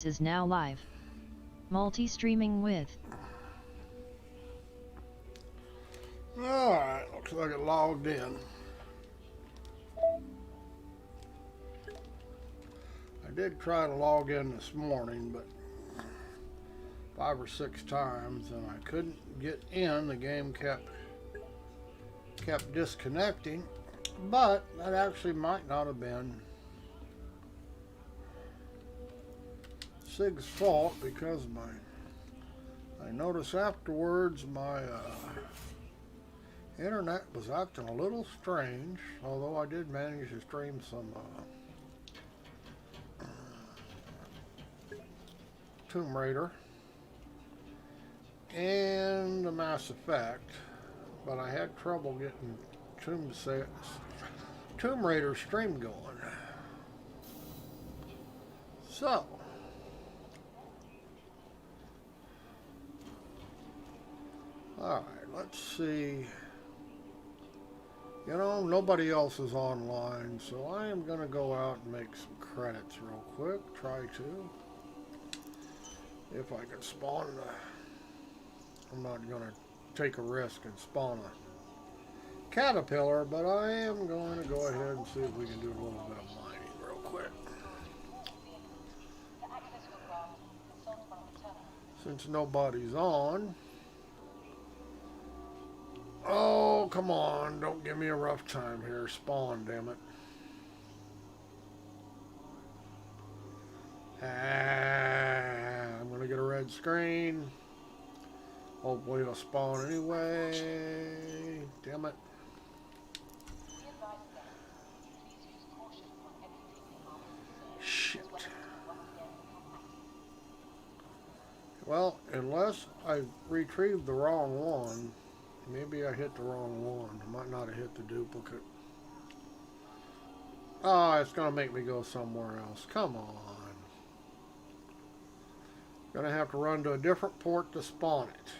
is now live. Multi-streaming with. Alright, looks like it logged in. I did try to log in this morning, but 5 or 6 times, and I couldn't get in. The game kept disconnecting, but that actually might not have been Sig's fault, because I noticed afterwards my internet was acting a little strange, although I did manage to stream some Tomb Raider and the Mass Effect, but I had trouble getting Tomb Raider stream going. So, alright, let's see. You know, nobody else is online, so I am going to go out and make some credits real quick. Try to. If I can spawn I'm not going to take a risk and spawn a caterpillar, but I am going to go ahead and see if we can do a little bit of mining real quick. Since nobody's on. Oh, come on. Don't give me a rough time here. Spawn, damn it. I'm going to get a red screen. Hopefully it'll spawn anyway. Damn it. Shit. Well, unless I retrieved the wrong one, maybe I hit the wrong one. I might not have hit the duplicate. Oh, it's going to make me go somewhere else. Come on. Going to have to run to a different port to spawn it.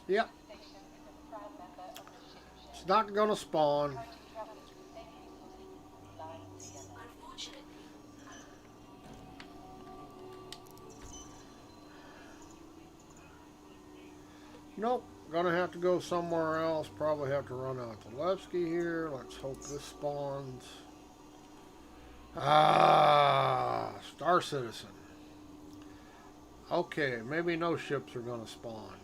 Yep. It's not going to spawn. Nope. Gonna have to go somewhere else. Probably have to run out to Levski here. Let's hope this spawns. Ah, Star Citizen. Okay, maybe no ships are gonna spawn.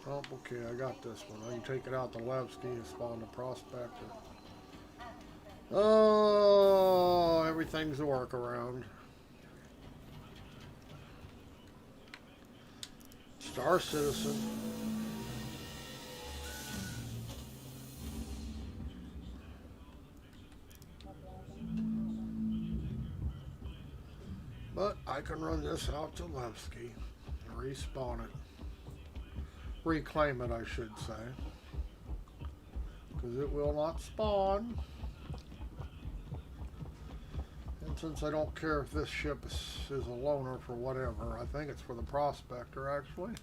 Oh, okay, I got this one. I can take it out to Levski and spawn the Prospector. Oh, everything's a workaround. Star Citizen. But I can run this out to Levski and respawn it. Reclaim it, I should say. Because it will not spawn. And since I don't care if this ship is a loner for whatever, I think it's for the Prospector actually.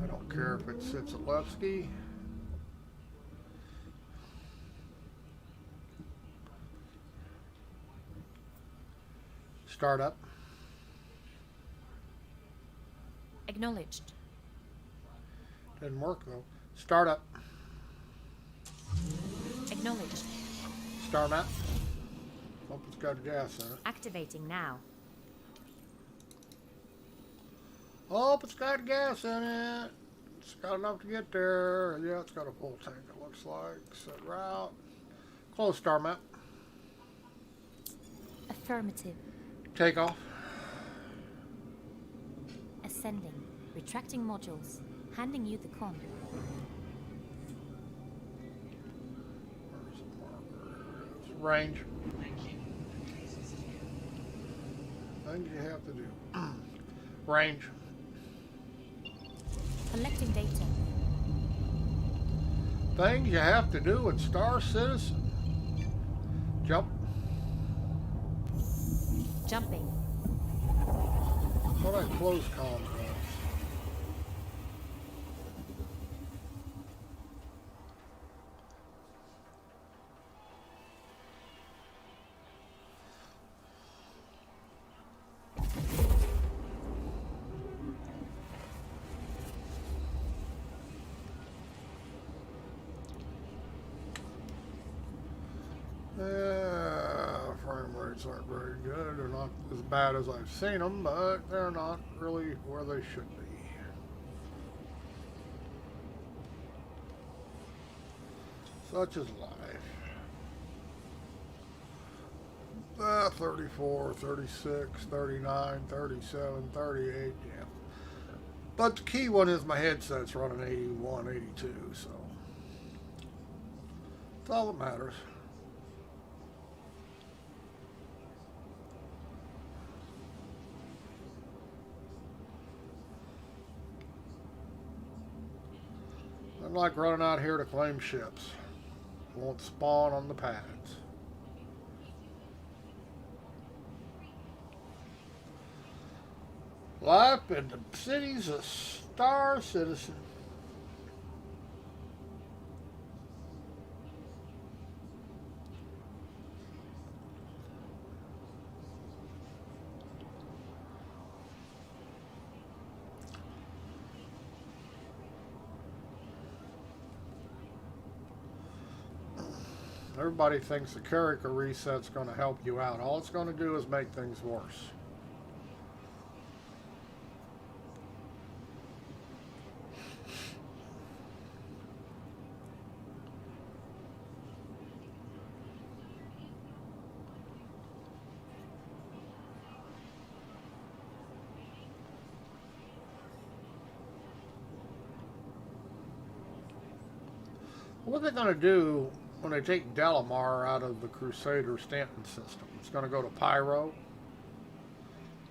I don't care if it sits at Levski. Start up. Acknowledged. Didn't work though. Start up. Acknowledged. Start up. Hope it's got gas in it. Activating now. Hope it's got gas in it. It's got enough to get there. Yeah, it's got a full tank, it looks like. Set route. Close star map. Affirmative. Takeoff. Ascending. Retracting modules. Handing you the con. Where's the marker? Range. Things you have to do. Range. Collecting data. Things you have to do with Star Citizen. Jump. Jumping. Thought I closed comms. upgrades aren't very good. They're not as bad as I've seen them, but they're not really where they should be. Such is life. 34, 36, 39, 37, 38, yeah. But the key one is my headset's running 81, 82, so that's all that matters. I'm like running out here to claim ships. Won't spawn on the pads. Life in the city's a star citizen. Everybody thinks the character reset's going to help you out. All it's going to do is make things worse. What they're going to do when they take Delamar out of the Crusader Stanton system, it's going to go to Pyro.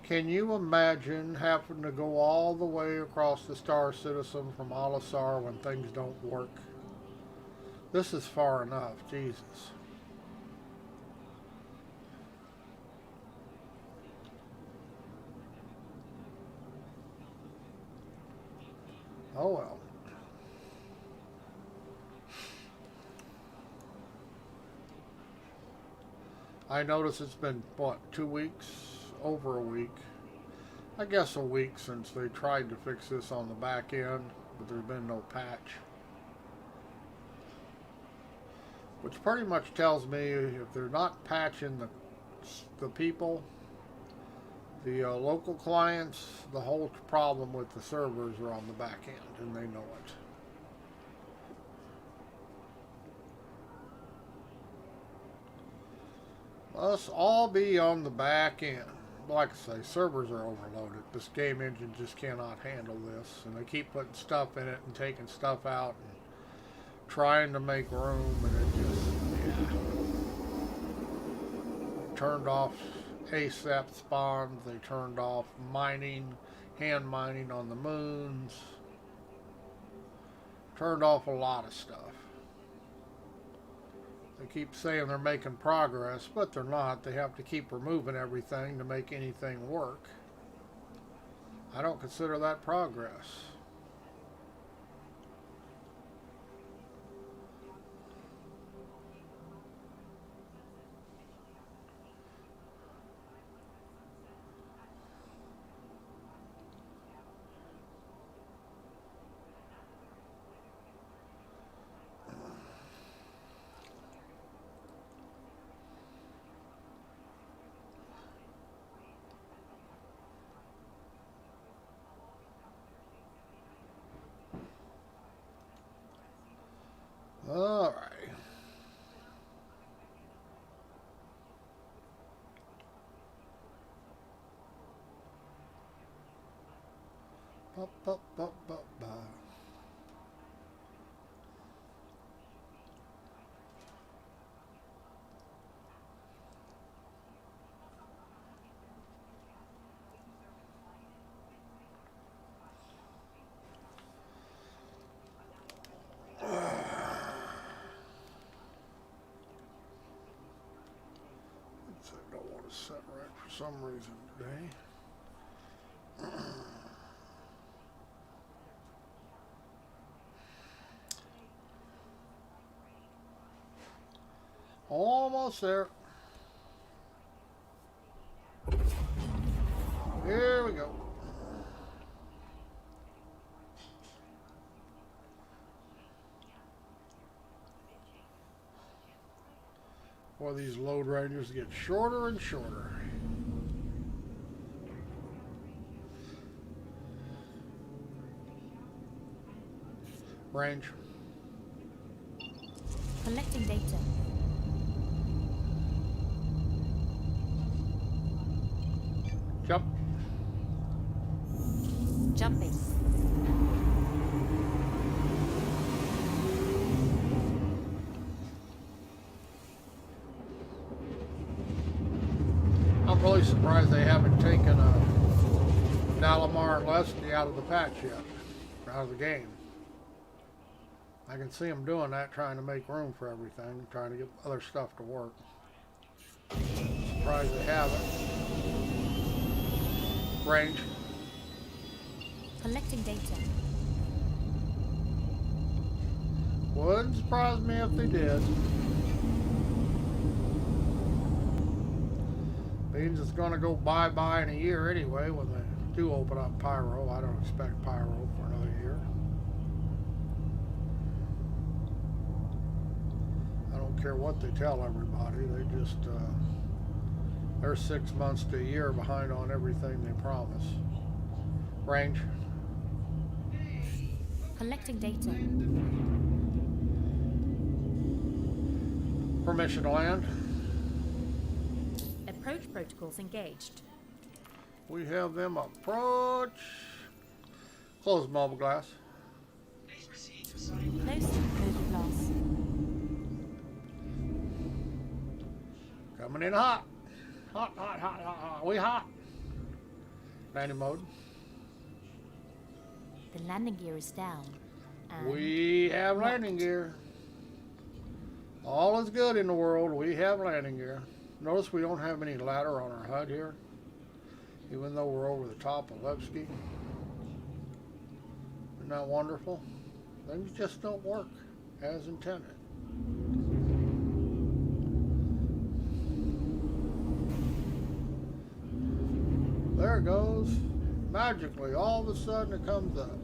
Can you imagine having to go all the way across the Star Citizen from Olisar when things don't work? This is far enough, Jesus. Oh well. I notice it's been, what, 2 weeks? Over a week. I guess a week since they tried to fix this on the back end, but there's been no patch. Which pretty much tells me if they're not patching the people, the local clients, the whole problem with the servers are on the back end, and they know it. Must all be on the back end. Like I say, servers are overloaded. This game engine just cannot handle this, and they keep putting stuff in it and taking stuff out and trying to make room, and it just, yeah. Turned off ASAP spawns. They turned off mining, hand mining on the moons. Turned off a lot of stuff. They keep saying they're making progress, but they're not. They have to keep removing everything to make anything work. I don't consider that progress. All right. Ba, ba, ba, ba, ba. I don't want to set right for some reason today. Almost there. Here we go. Boy, these load ranges get shorter and shorter. Range. Collecting data. Jump. Jumping. I'm really surprised they haven't taken Dalamar and Leslie out of the patch yet, out of the game. I can see them doing that, trying to make room for everything, trying to get other stuff to work. Surprised they haven't. Range. Collecting data. Wouldn't surprise me if they did. Means it's going to go bye-bye in a year anyway when they do open up Pyro. I don't expect Pyro for another year. I don't care what they tell everybody. They just, they're 6 months to a year behind on everything they promise. Range. Collecting data. Permission to land. Approach protocols engaged. We have them approach. Close mobile glass. Close mobile glass. Coming in hot. Hot, hot, hot, hot, hot. We hot. Landing mode. The landing gear is down. And We have landing gear. All is good in the world. We have landing gear. Notice we don't have any ladder on our HUD here, even though we're over the top of Levski. Isn't that wonderful? Things just don't work as intended. There it goes. Magically, all of a sudden it comes up.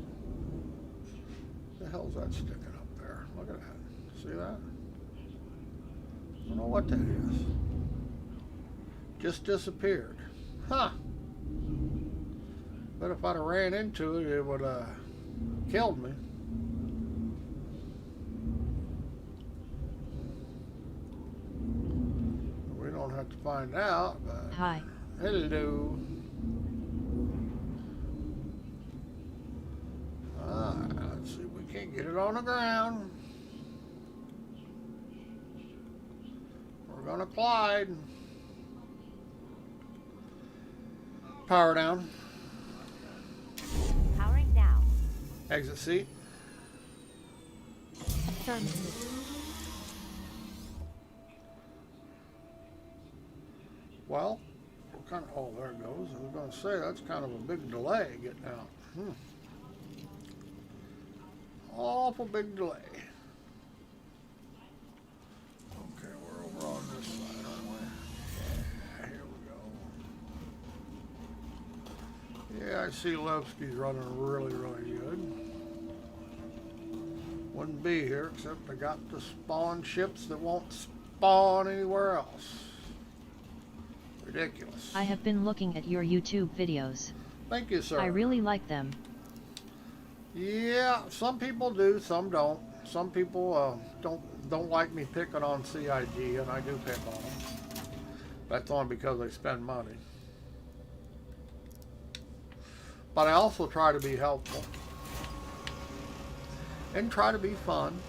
The hell's that sticking up there? Look at that. See that? I don't know what that is. Just disappeared. Huh. But if I'd have ran into it, it would have killed me. We don't have to find out, but... Hi. Hello. Let's see if we can't get it on the ground. We're gonna glide. Power down. powering down. Exit seat. Affirmative. Well, what kind of, oh, there it goes. I was going to say, that's kind of a big delay getting out. Awful big delay. Okay, we're over on this side, aren't we? Yeah, here we go. Yeah, I see Levski's running really, really good. Wouldn't be here except I got to spawn ships that won't spawn anywhere else. Ridiculous. I have been looking at your YouTube videos. Thank you, sir. I really like them. Yeah, some people do, some don't. Some people don't like me picking on CIG, and I do pick on them. That's only because they spend money. But I also try to be helpful and try to be fun.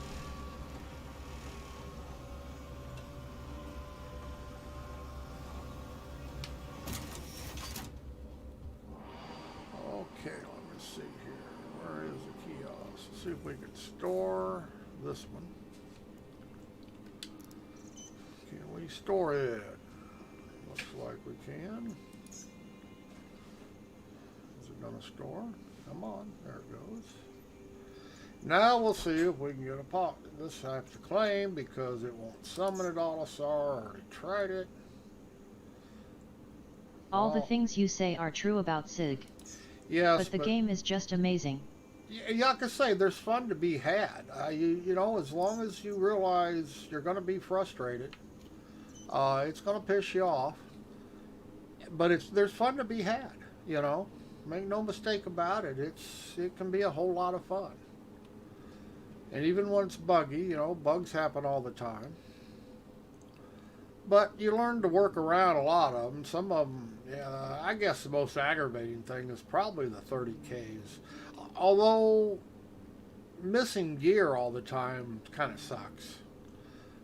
Okay, let me see here. Where is the kiosk? Let's see if we can store this one. Can we store it? Looks like we can. Is it gonna store? Come on, there it goes. Now we'll see if we can get a pot. This I have to claim because it won't summon it all. I already tried it. All the things you say are true about SIG. Yes, but the game is just amazing. Yeah, like I say, there's fun to be had. You know, as long as you realize you're going to be frustrated, It's going to piss you off, but there's fun to be had. You know, make no mistake about it. It can be a whole lot of fun. And even when it's buggy, you know, bugs happen all the time. But you learn to work around a lot of them. Some of them, I guess the most aggravating thing is probably the 30Ks. Although missing gear all the time kind of sucks.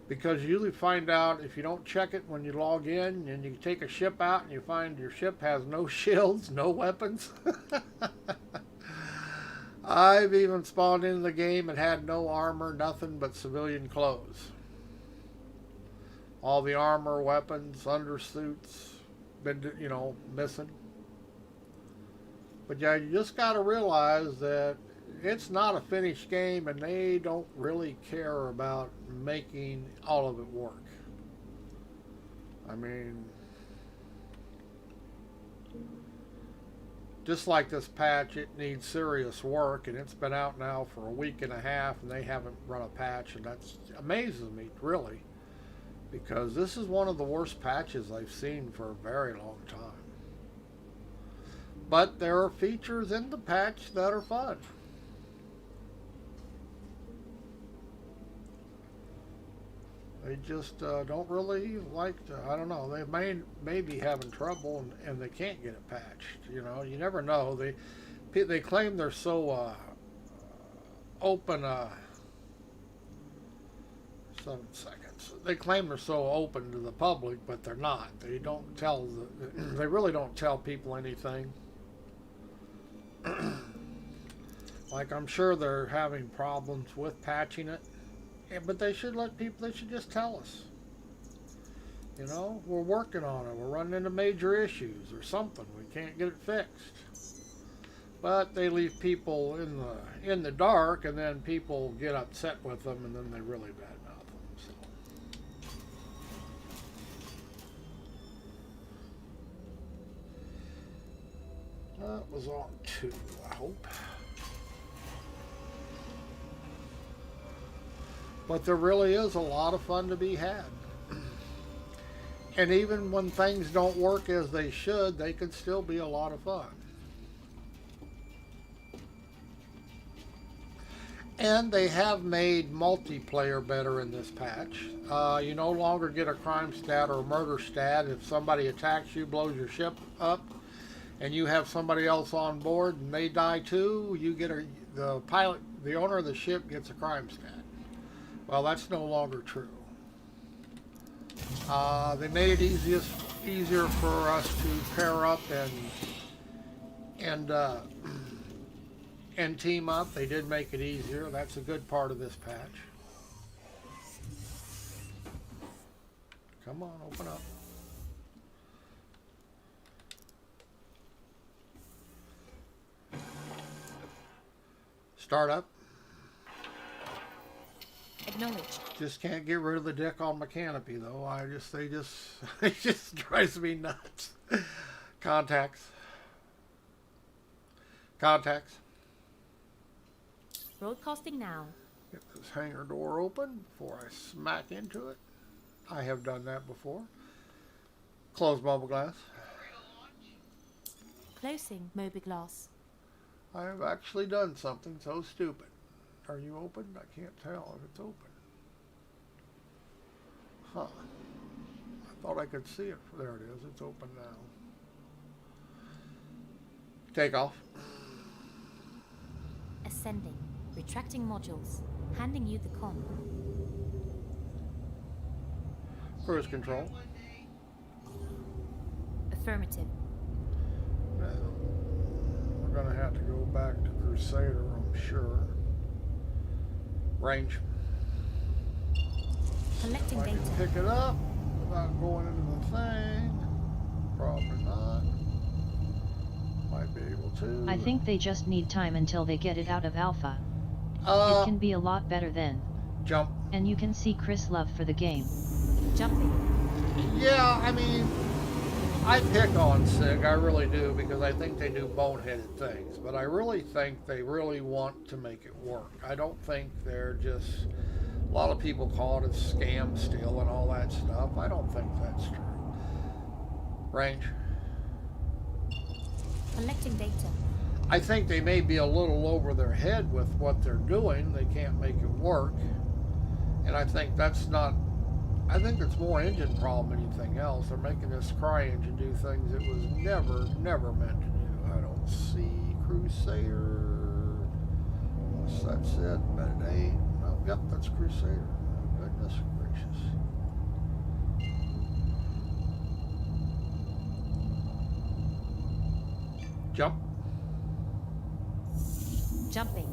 Because you usually find out if you don't check it when you log in and you take a ship out and you find your ship has no shields, no weapons. I've even spawned into the game and had no armor, nothing but civilian clothes. All the armor, weapons, undersuits, been, you know, missing. But yeah, you just got to realize that it's not a finished game and they don't really care about making all of it work. I mean, just like this patch, it needs serious work, and it's been out now for a week and a half and they haven't run a patch, and that amazes me, really. Because this is one of the worst patches I've seen for a very long time. But there are features in the patch that are fun. They just don't really like to, I don't know, they may be having trouble and they can't get it patched. You know, you never know. They claim they're so open, 7 seconds. They claim they're so open to the public, but they're not. They don't tell they really don't tell people anything. Like, I'm sure they're having problems with patching it, but they should they should just tell us. You know, we're working on it. We're running into major issues or something. We can't get it fixed. But they leave people in the dark, and then people get upset with them, and then they really bad. That was on 2, I hope. But there really is a lot of fun to be had. And even when things don't work as they should, they can still be a lot of fun. And they have made multiplayer better in this patch. You no longer get a crime stat or a murder stat if somebody attacks you, blows your ship up, and you have somebody else on board and they die too, you get the pilot, the owner of the ship gets a crime stat. Well, that's no longer true. They made it easier for us to pair up and team up. They did make it easier. That's a good part of this patch. Come on, open up. Start up. Acknowledged. Just can't get rid of the deck on my canopy though. It just drives me nuts. Contacts. Broadcasting now. Get this hangar door open before I smack into it. I have done that before. Close mobiGlas. Closing mobiGlas. I have actually done something so stupid. Are you open? I can't tell if it's open. Huh. I thought I could see it. There it is. It's open now. Take off. Ascending. Retracting modules. Handing you the con. Cruise control. Affirmative. We're going to have to go back to Crusader, I'm sure. Range. Collecting I can data. pick it up without going into the thing. Probably not. Might be able to. I think they just need time until they get it out of alpha. It can be a lot better then. Jump. And you can see Chris' love for the game. Jumping. Yeah, I mean, I pick on SIG, I really do, because I think they do boneheaded things. But I really think they really want to make it work. I don't think they're just A lot of people call it a scam still and all that stuff. I don't think that's true. Range. Collecting data. I think they may be a little over their head with what they're doing. They can't make it work. And I think that's not, I think it's more engine problem than anything else. They're making this CryEngine do things it was never meant to do. I don't see Crusader. Unless that's it. Minute 8. Oh, yep, that's Crusader. Oh, goodness gracious. Jump. Jumping.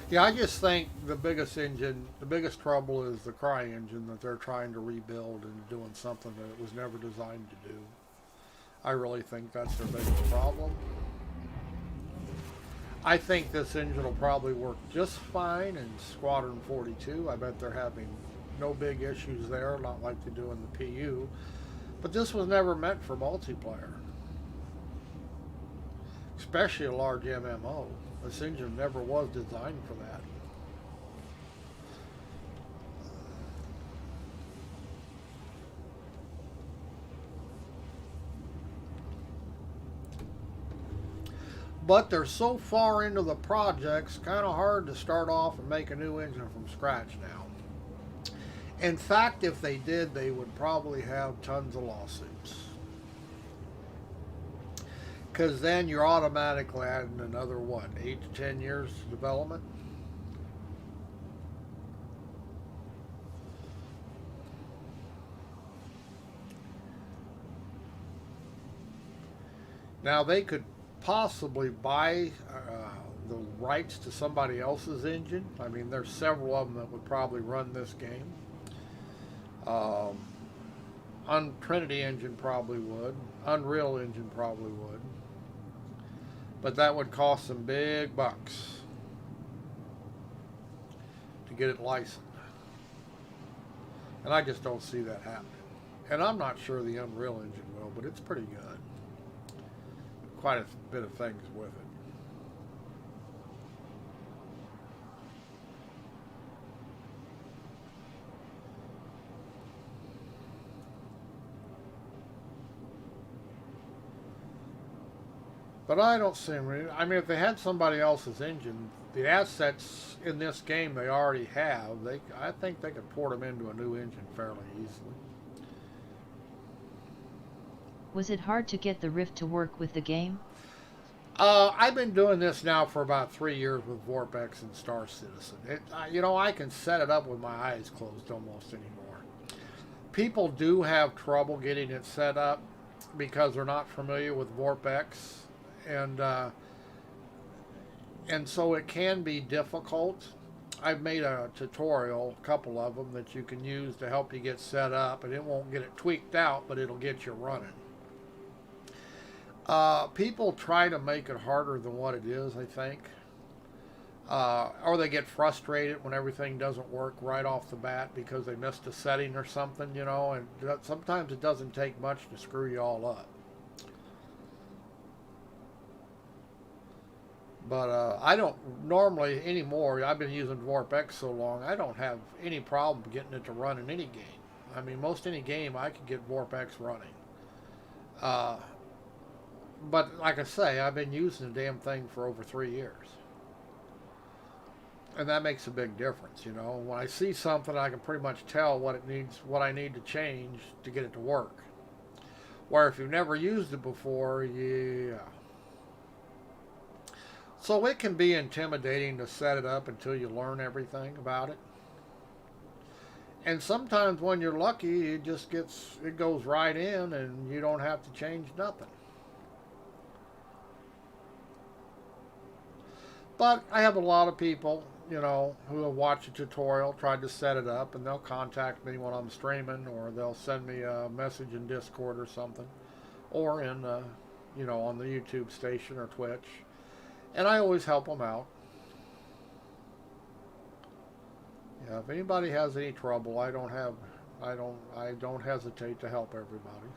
Yeah, I just think the biggest trouble is the CryEngine that they're trying to rebuild and doing something that it was never designed to do. I really think that's their biggest problem. I think this engine will probably work just fine in Squadron 42. I bet they're having no big issues there, not like they do in the PU. But this was never meant for multiplayer, especially a large MMO. This engine never was designed for that. But they're so far into the projects, kind of hard to start off and make a new engine from scratch now. In fact, if they did, they would probably have tons of lawsuits. Because then you're automatically adding another, what, 8 to 10 years to development? Now, they could possibly buy the rights to somebody else's engine. I mean, there's several of them that would probably run this game. Trinity Engine probably would. Unreal Engine probably would. But that would cost some big bucks to get it licensed. And I just don't see that happening. And I'm not sure the Unreal Engine will, but it's pretty good. Quite a bit of things with it. But I don't see them. I mean, if they had somebody else's engine, the assets in this game they already have, I think they could port them into a new engine fairly easily. Was it hard to get the Rift to work with the game? I've been doing this now for about 3 years with Vorpex and Star Citizen. I can set it up with my eyes closed almost anymore. People do have trouble getting it set up because they're not familiar with Vorpex, and so it can be difficult. I've made a tutorial, a couple of them, that you can use to help you get set up, and it won't get it tweaked out, but it'll get you running. People try to make it harder than what it is, I think. Or they get frustrated when everything doesn't work right off the bat because they missed a setting or something, and sometimes it doesn't take much to screw you all up. But I don't normally anymore. I've been using Vorpex so long, I don't have any problem getting it to run in any game. I mean, most any game I could get Vorpex running. But like I say, I've been using the damn thing for over 3 years. And that makes a big difference, When I see something, I can pretty much tell what I need to change to get it to work. Where if you've never used it before, yeah. So it can be intimidating to set it up until you learn everything about it. And sometimes when you're lucky, it goes right in and you don't have to change nothing. But I have a lot of people, who have watched a tutorial, tried to set it up, and they'll contact me when I'm streaming, or they'll send me a message in Discord or something, or in, on the YouTube station or Twitch, and I always help them out. Yeah, if anybody has any trouble, I don't hesitate to help everybody.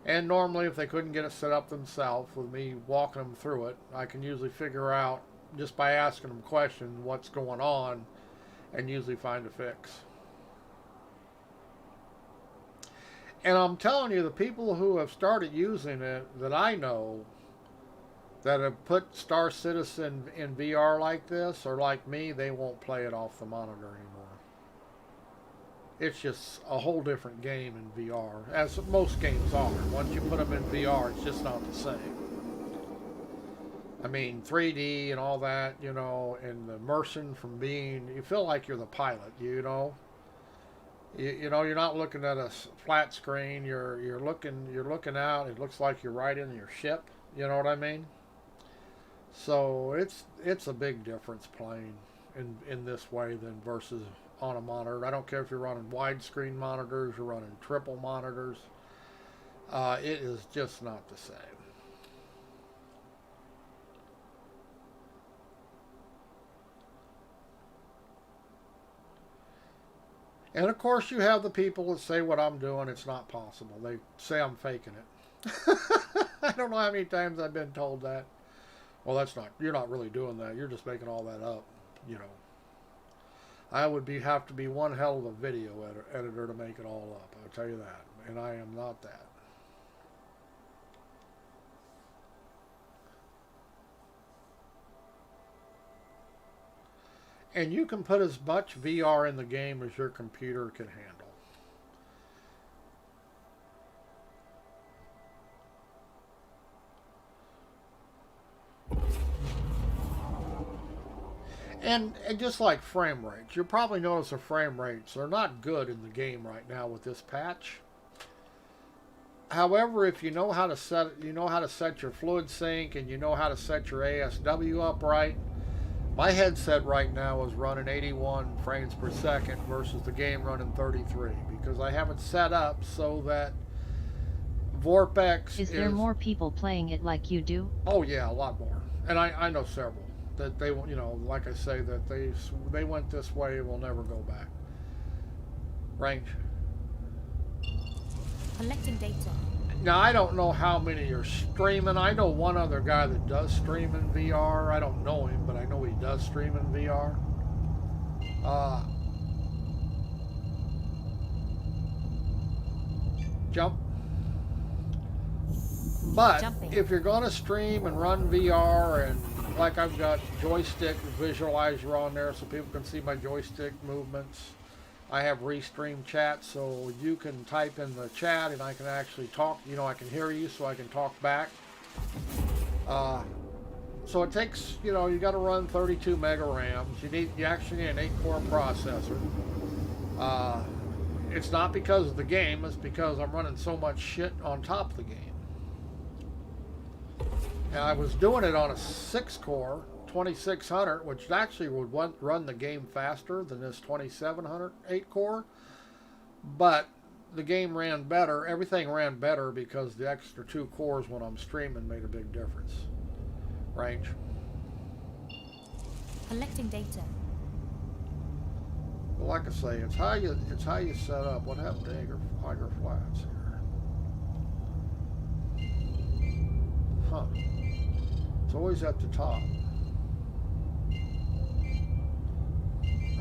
And normally, if they couldn't get it set up themselves, with me walking them through it, I can usually figure out, just by asking them questions, what's going on, and usually find a fix. And I'm telling you, the people who have started using it that I know that have put Star Citizen in VR like this are like me, they won't play it off the monitor anymore. It's just a whole different game in VR, as most games are. Once you put them in VR, it's just not the same. I mean, 3D and all that, you know, and the immersion from being, you feel like you're the pilot, you know. You know, you're not looking at a flat screen. You're looking out. It looks like you're right in your ship. You know what I mean? So it's a big difference playing in this way than versus on a monitor. I don't care if you're running widescreen monitors, you're running triple monitors. It is just not the same. And of course, you have the people that say what I'm doing, it's not possible. They say I'm faking it. I don't know how many times I've been told that. Well, you're not really doing that. You're just making all that up. You know, I would have to be one hell of a video editor to make it all up. I'll tell you that. And I am not that. And you can put as much VR in the game as your computer can handle. And just like frame rates, you'll probably notice the frame rates are not good in the game right now with this patch. However, if you know how to set your fluid sync and you know how to set your ASW up right, my headset right now is running 81 frames per second versus the game running 33 because I have it set up so that VorpX is there more people playing it like you do? Oh yeah, a lot more. And I know several that they, you know, like I say, that they went this way and will never go back. Range. Collecting data. Now, I don't know how many are streaming. I know one other guy that does stream in VR. I don't know him, but I know he does stream in VR. Jump. But Jumping. if you're going to stream and run VR, and like I've got joystick visualizer on there so people can see my joystick movements. I have restream chat, so you can type in the chat and I can actually talk. You know, I can hear you, so I can talk back. So it takes, you know, you got to run 32 mega RAMs. You actually need an 8-core processor. It's not because of the game; it's because I'm running so much shit on top of the game. And I was doing it on a 6-core. 2600, which actually would run the game faster than this 2700 8-core, but the game ran better. Everything ran better because the extra 2 cores when I'm streaming made a big difference. Range. Collecting data. Well, like I say, it's how you set up. What happened to Higher Flats here? Huh? It's always at the top.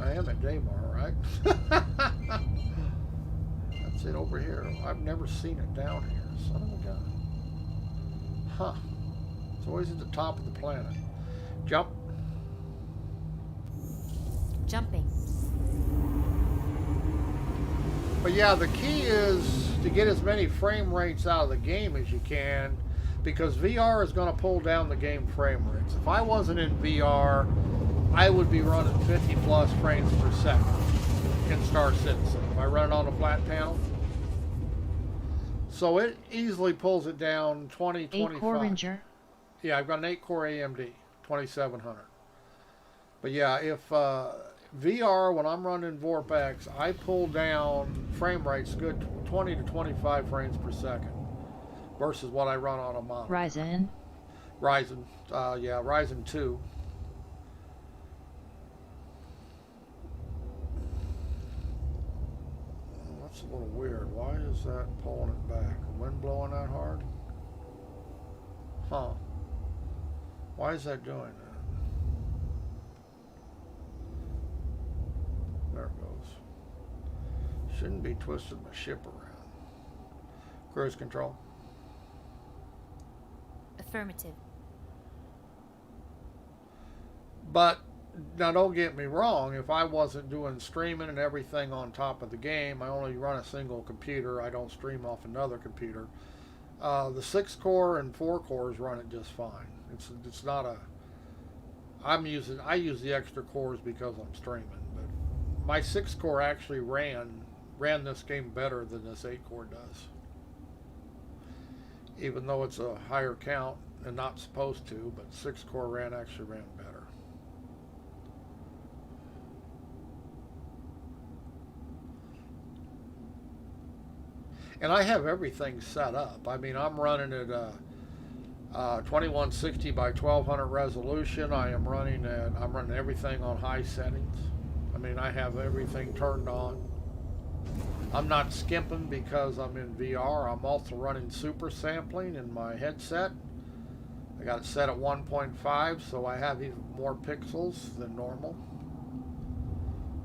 I am at Daymar, right? That's it over here. I've never seen it down here. Son of a gun. Huh. It's always at the top of the planet. Jump. Jumping. But yeah, the key is to get as many frame rates out of the game as you can, because VR is going to pull down the game frame rates. If I wasn't in VR, I would be running 50 plus frames per second in Star Citizen if I run it on a flat panel. So it easily pulls it down 20, 25. 8-core Ranger? Yeah, I've got an 8-core AMD, 2700. But yeah, if VR, when I'm running VorpX, I pull down frame rates good 20 to 25 frames per second versus what I run on a monitor. Ryzen? Yeah, Ryzen 2. Let's That's a little weird. Why is that pulling it back? Wind blowing that hard? Huh. Why is that doing that? There it goes. Shouldn't be twisting my ship around. Cruise control. Affirmative. But now don't get me wrong, if I wasn't doing streaming and everything on top of the game, I only run a single computer. I don't stream off another computer. The 6 core and 4 cores run it just fine. It's not a I use the extra cores because I'm streaming, but my 6 core actually ran this game better than this 8 core does. Even though it's a higher count and not supposed to, but 6 core actually ran better. And I have everything set up. I mean, I'm running at 2160 by 1200 resolution. I'm running everything on high settings. I mean, I have everything turned on. I'm not skimping because I'm in VR. I'm also running super sampling in my headset. I got it set at 1.5, so I have even more pixels than normal.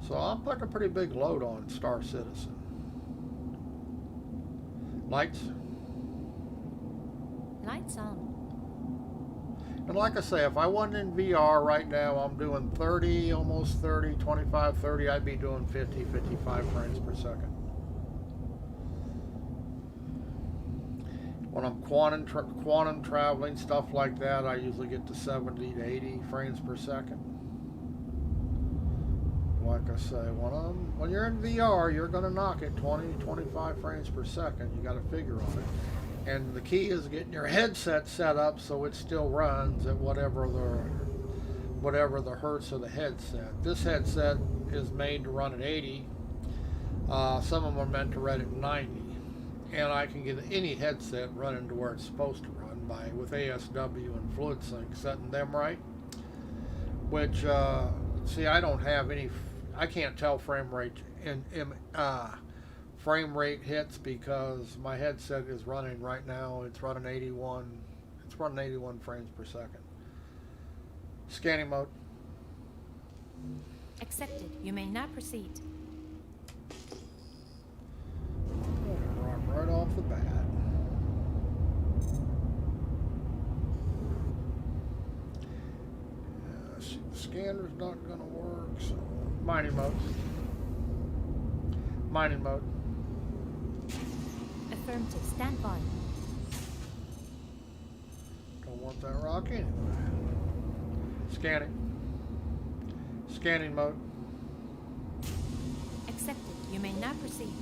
So I'm putting a pretty big load on Star Citizen. Lights? Lights on. And like I say, if I wasn't in VR right now, I'm doing 30, almost 30, 25, 30. I'd be doing 50, 55 frames per second. When I'm quantum traveling, stuff like that, I usually get to 70 to 80 frames per second. Like I say, when you're in VR, you're going to knock it 20, 25 frames per second. You got to figure on it. And the key is getting your headset set up so it still runs at whatever the hertz of the headset. This headset is made to run at 80. Some of them are meant to run at 90. And I can get any headset running to where it's supposed to run with ASW and fluid sync, setting them right. Which, see, I don't have any. I can't tell frame rate hits because my headset is running right now. It's running 81. It's running 81 frames per second. Scanning mode. Accepted. You may now proceed. Right off the bat. See, the scanner's not going to work, so mining mode. Mining mode. Affirmative. Stand by. Don't want that rock anyway. Scanning. Scanning mode. Accepted. You may now proceed.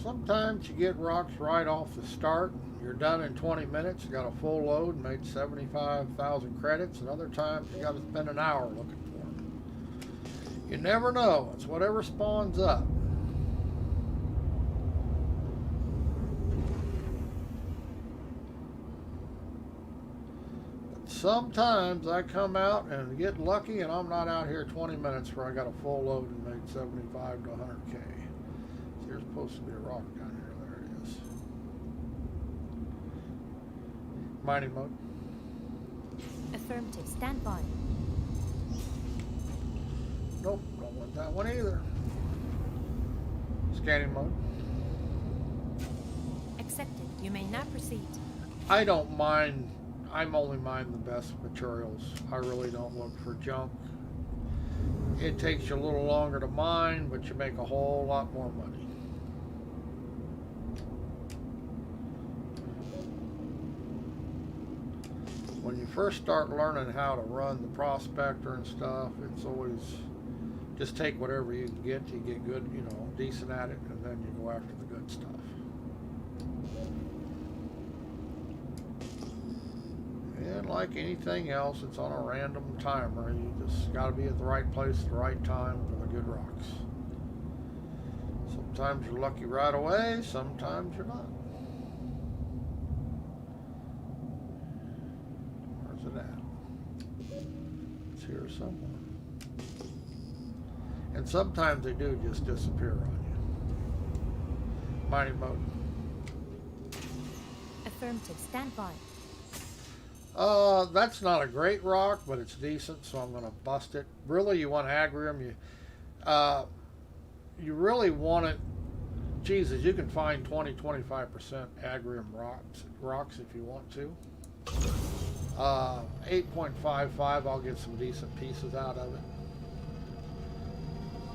Sometimes you get rocks right off the start. You're done in 20 minutes. You got a full load and made 75,000 credits. And other times you got to spend an hour looking for them. You never know. It's whatever spawns up. But sometimes I come out and get lucky, and I'm not out here 20 minutes where I got a full load and made 75 to 100K. There's supposed to be a rock down here. There it is. Mining mode. Affirmative. Stand by. Nope, don't want that one either. Scanning mode. Accepted. You may now proceed. I don't mind. I'm only mind the best materials. I really don't look for junk. It takes you a little longer to mine, but you make a whole lot more money. When you first start learning how to run the prospector and stuff, it's always just take whatever you can get. You get good, decent at it, and then you go after the good stuff. And like anything else, it's on a random timer. You just got to be at the right place at the right time for the good rocks. Sometimes you're lucky right away, sometimes you're not. Where's it at? It's here somewhere. And sometimes they do just disappear on you. Mining mode. Affirmative, stand by. That's not a great rock, but it's decent, so I'm going to bust it. Really, you want agrium. You really want it. Jesus, you can find 20-25% agrium rocks if you want to. 8.55, I'll get some decent pieces out of it.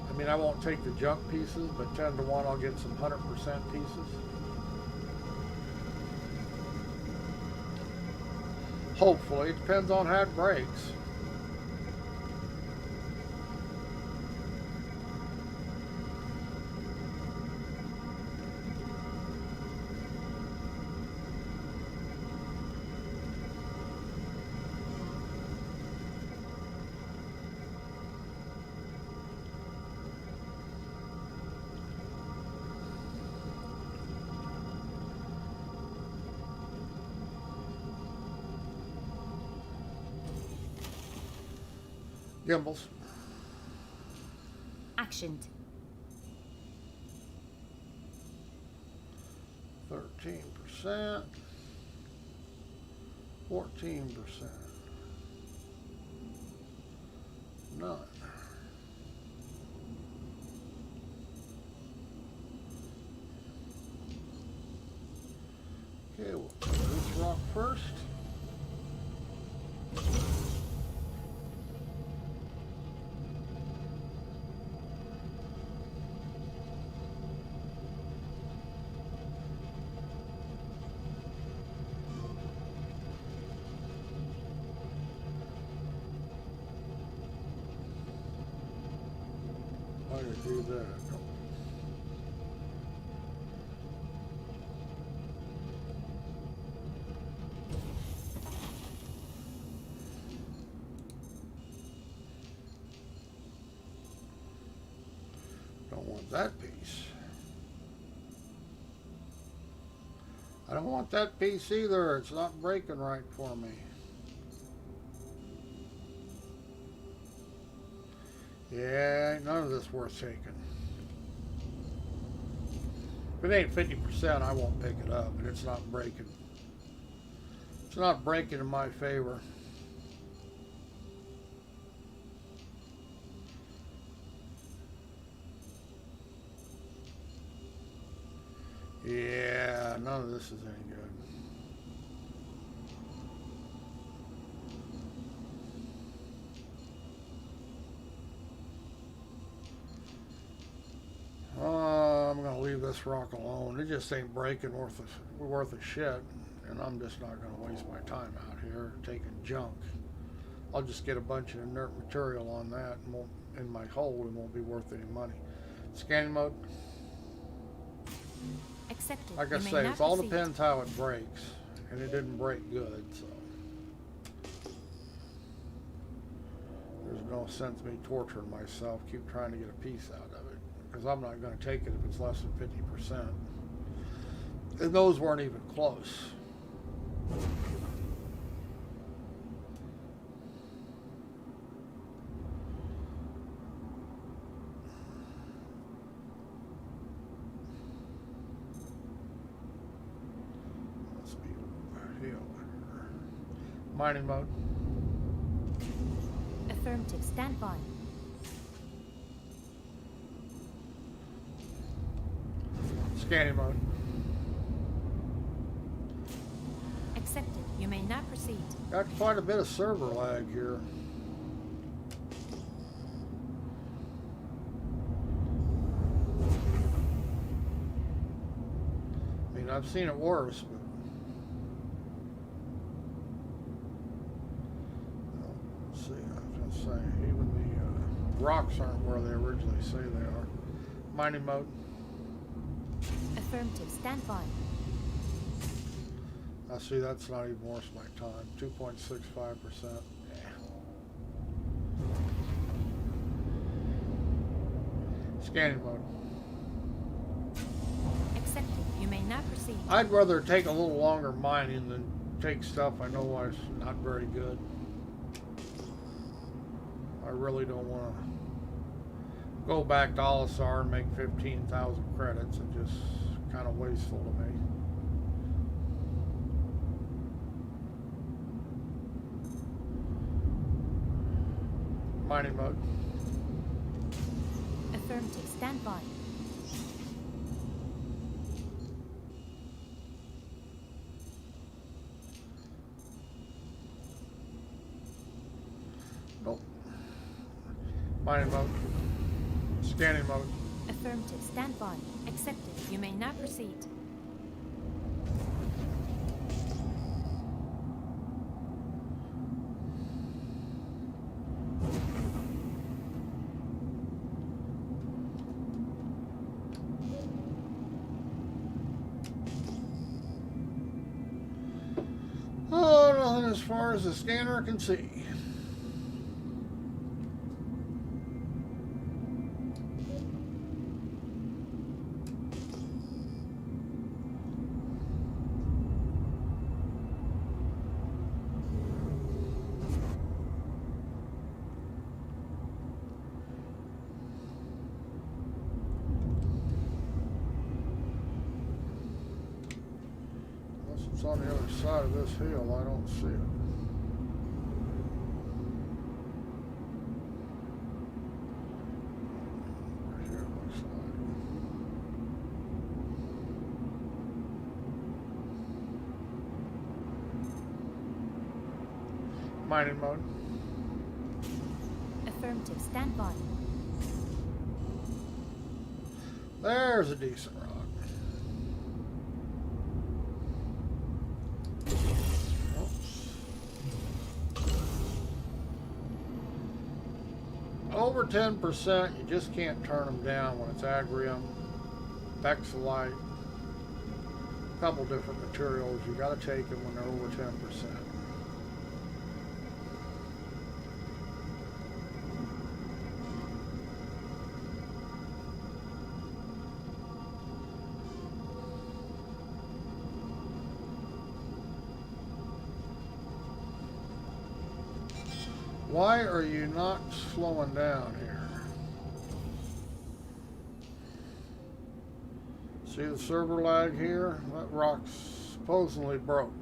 I mean, I won't take the junk pieces, but 10 to 1, I'll get some 100% pieces. Hopefully, it depends on how it breaks. Gimbals. Actioned. 13%. 14%. None. Okay, we'll put this rock first. Why did I do that? Don't want that piece. I don't want that piece either. It's not breaking right for me. Yeah, ain't none of this worth taking. If it ain't 50%, I won't pick it up, and it's not breaking. It's not breaking in my favor. Yeah, none of this is any good. I'm gonna leave this rock alone. It just ain't breaking worth a shit, and I'm just not gonna waste my time out here taking junk. I'll just get a bunch of inert material on that and in my hold, and won't be worth any money. Scanning mode. Accepted. Like I say, it all depends how it breaks, and it didn't break good, so there's no sense me torturing myself. Keep trying to get a piece out of it, because I'm not going to take it if it's less than 50%. And those weren't even close. Must be over here. Mining mode. Affirmative, stand by. Scanning mode. Accepted. You may now proceed. Got quite a bit of server lag here. I mean, I've seen it worse, but let's see. I was gonna say, even the rocks aren't where they originally say they are. Mining mode. Affirmative, stand by. I see that's not even worth my time. 2.65%. Scanning mode. Accepted. You may now proceed. I'd rather take a little longer mining than take stuff I know is not very good. I really don't want to go back to Alisar and make 15,000 credits. It's just kind of wasteful to me. Mining mode. Affirmative. Stand by. Nope. Mining mode. Scanning mode. Affirmative. Stand by. Accepted. You may now proceed. Oh, nothing as far as the scanner can see. Unless it's on the other side of this hill, I don't see it. Right here it looks like. Mining mode. Affirmative. Stand by. There's a decent rock. Over 10%, you just can't turn them down when it's agrium, bexolite, a couple different materials. You got to take them when they're over 10%. Why are you not slowing down here? See the server lag here? That rock's supposedly broke.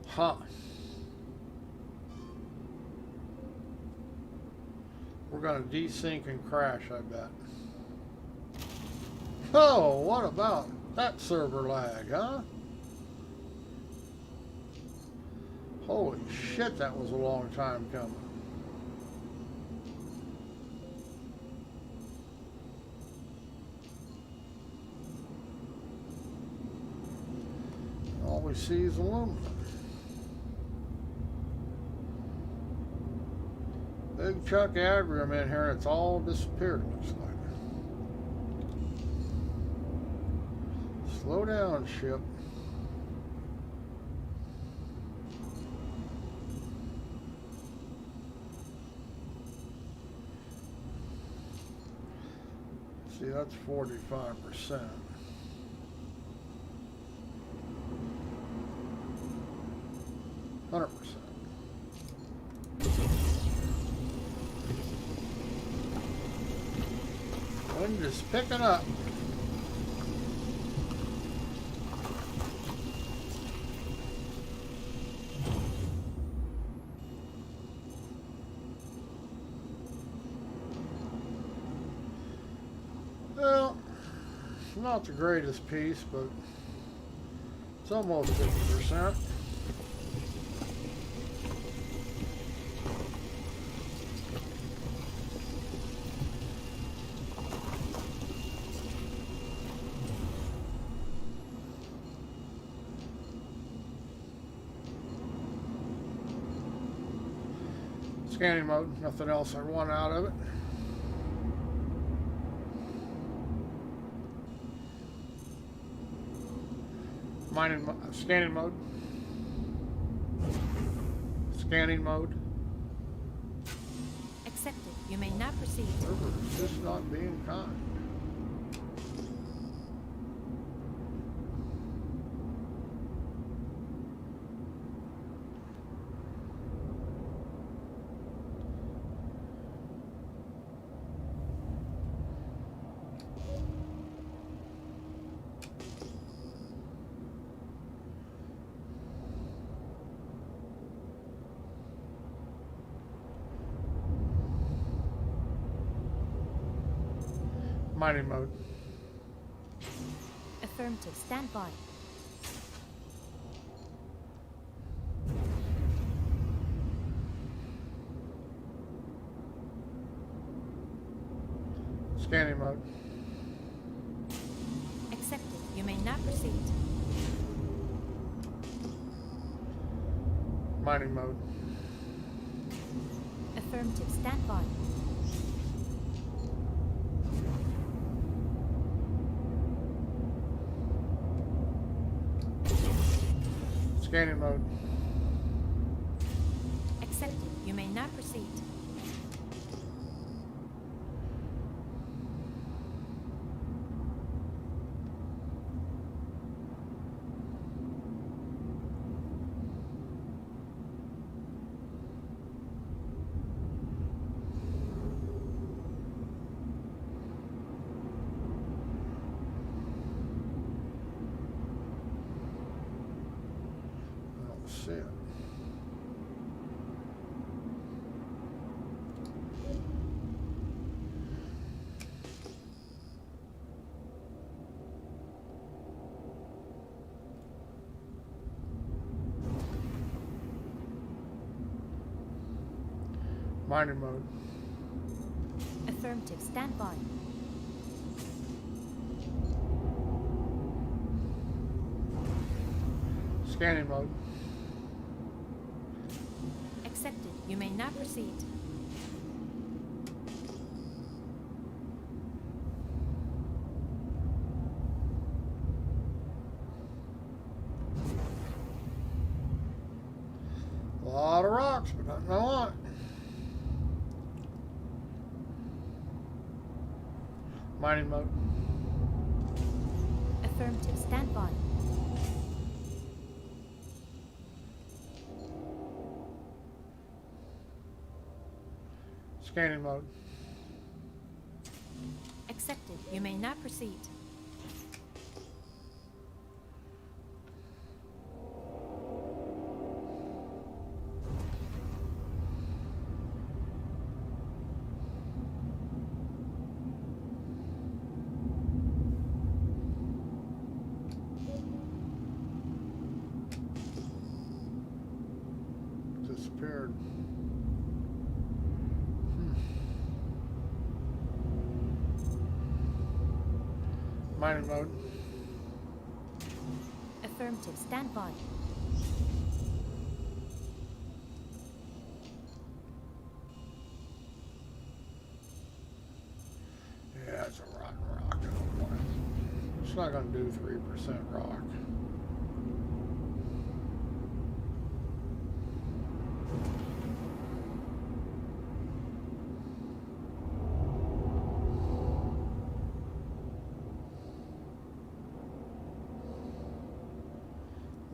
Huh. We're gonna desync and crash, I bet. Oh, what about that server lag, huh? Holy shit, that was a long time coming. All we see is aluminum. Big chunk of agrium in here, and it's all disappeared, looks like. Slow down, ship. See, that's 45%. Wind is picking up. Well, not the greatest piece, but it's almost 50%. Scanning mode, nothing else I want out of it. Scanning mode. Scanning mode. Accepted. You may now proceed. Server is just not being kind. Mining mode. Affirmative. Stand by. Scanning mode. Accepted. You may now proceed. Mining mode. Affirmative. Stand by. Scanning mode. Accepted. You may now proceed. See it. Mining mode. Affirmative. Stand by. Scanning mode. Accepted. You may now proceed. A lot of rocks, but nothing I want. Mining mode. Affirmative. Stand by. Scanning mode. Accepted. You may now proceed. Disappeared. Mining mode. Affirmative. Stand by. Yeah, it's a rotten rock. I don't want it. It's not going to do 3% rock.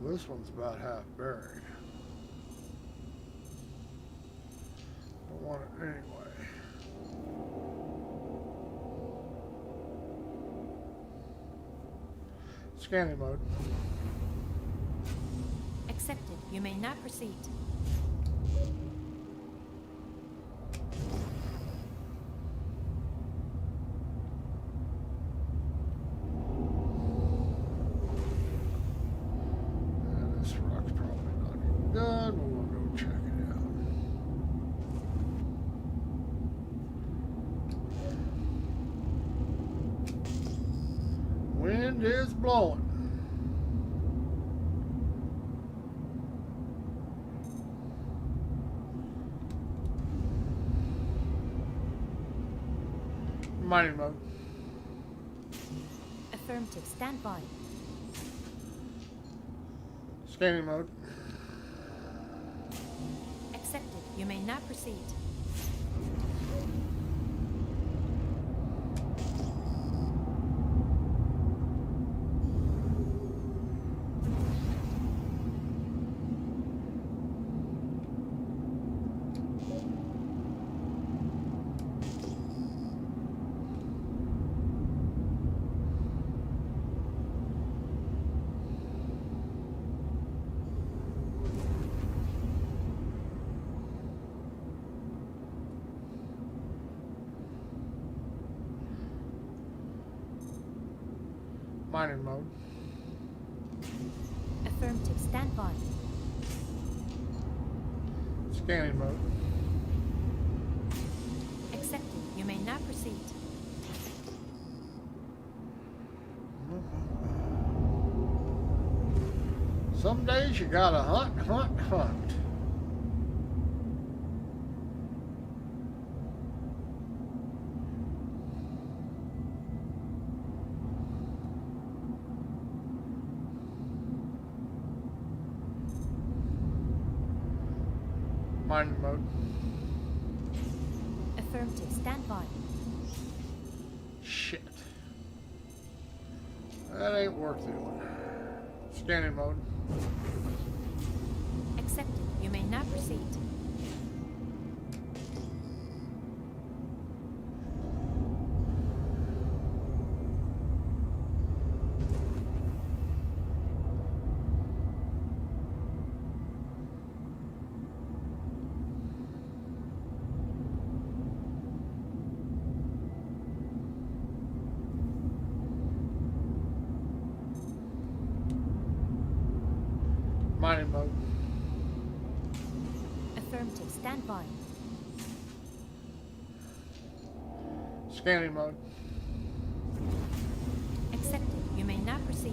This one's about half buried. Don't want it anyway. Scanning mode. Accepted. You may now proceed. This rock's probably not even good, but we'll go check it out. Wind is blowing. Mining mode. Affirmative. Stand by. Scanning mode. Accepted. You may now proceed. Mining mode. Affirmative. Stand by. Scanning mode. Accepted. You may now proceed. Some days you gotta hunt, hunt, hunt. Mining mode. Affirmative. Stand by. Shit. That ain't worth doing. Scanning mode. Accepted. You may now proceed. Mining mode. Affirmative. Stand by. Scanning mode. Accepted. You may now proceed.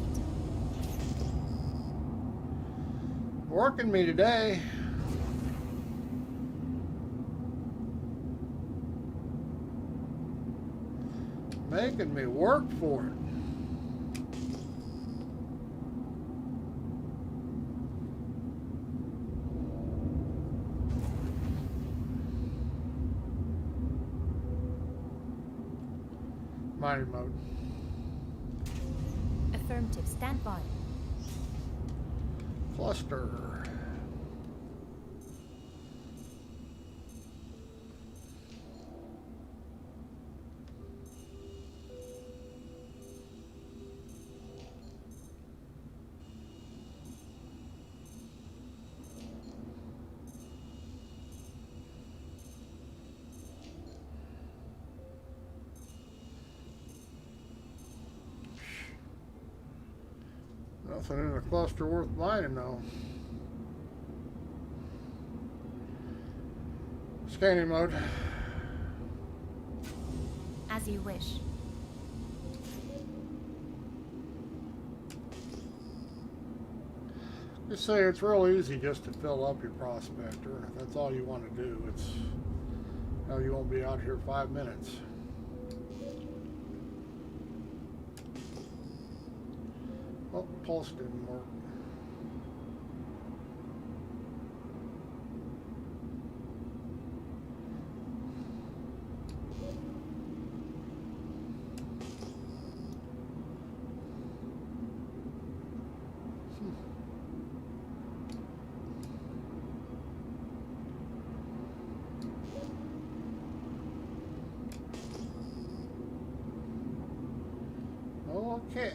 Working me today. Making me work for it. Mining mode. Affirmative. Stand by. Cluster. Nothing in the cluster worth mining though. Scanning mode. As you wish. Just say it's real easy just to fill up your prospector. If that's all you want to do, it's hell, you won't be out here 5 minutes. Oh, pulse didn't work. Okay.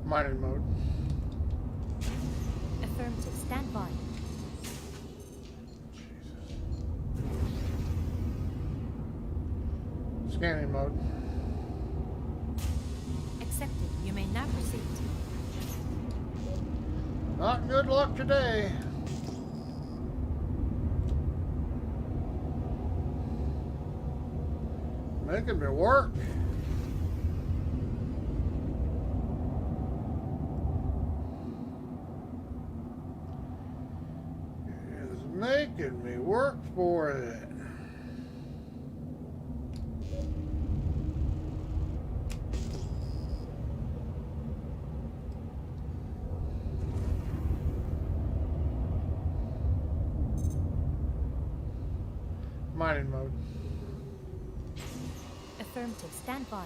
Mining mode. Affirmative. Stand by. Scanning mode. Accepted. You may now proceed. Not good luck today. Making me work. It's making me work for it. Mining mode. Affirmative. Stand by.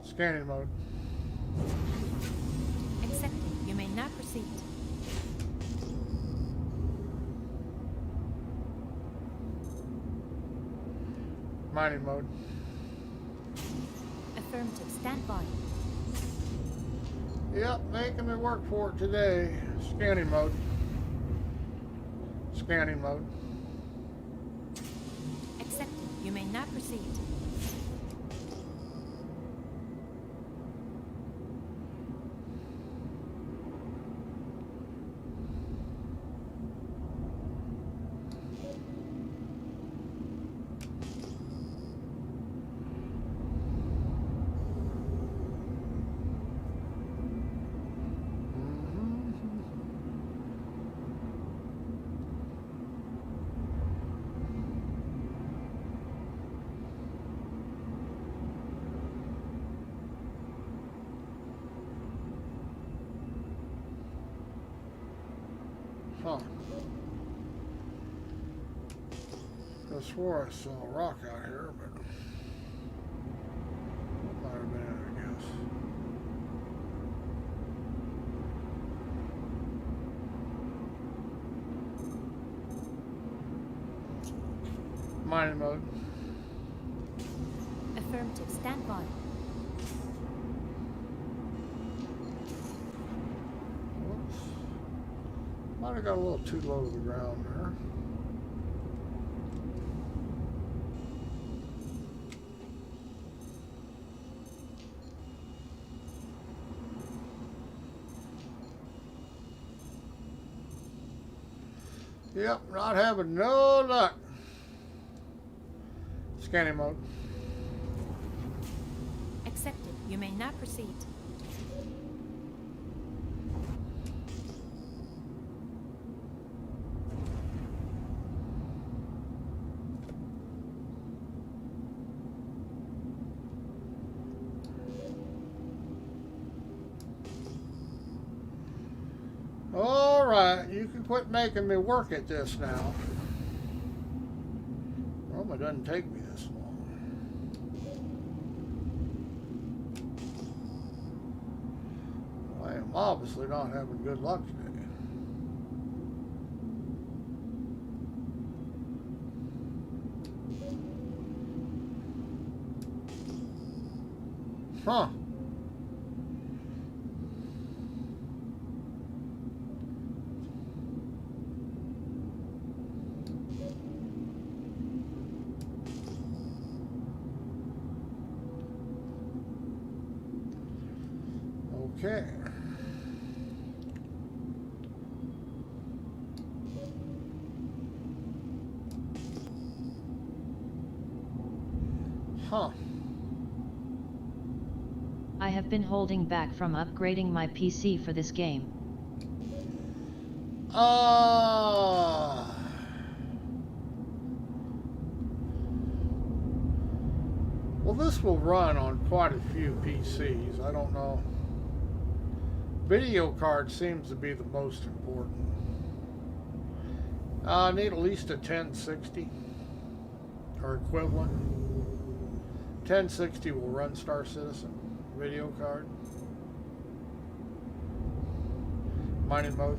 Scanning mode. Accepted. You may now proceed. Mining mode. Affirmative. Stand by. Yep, making me work for it today. Scanning mode. Scanning mode. Accepted. You may now proceed. Huh. I swore I saw a rock out here, but might have been it, I guess. Mining mode. Affirmative. Stand by. Whoops. Might have got a little too low to the ground there. Yep, not having no luck. Scanning mode. Accepted. You may now proceed. All right, you can quit making me work at this now. Well, it doesn't take me this long. I am obviously not having good luck today. Huh. Okay. Huh. I have been holding back from upgrading my PC for this game. Well, this will run on quite a few PCs. I don't know. Video card seems to be the most important. I need at least a 1060 or equivalent. 1060 will run Star Citizen video card. Mining mode.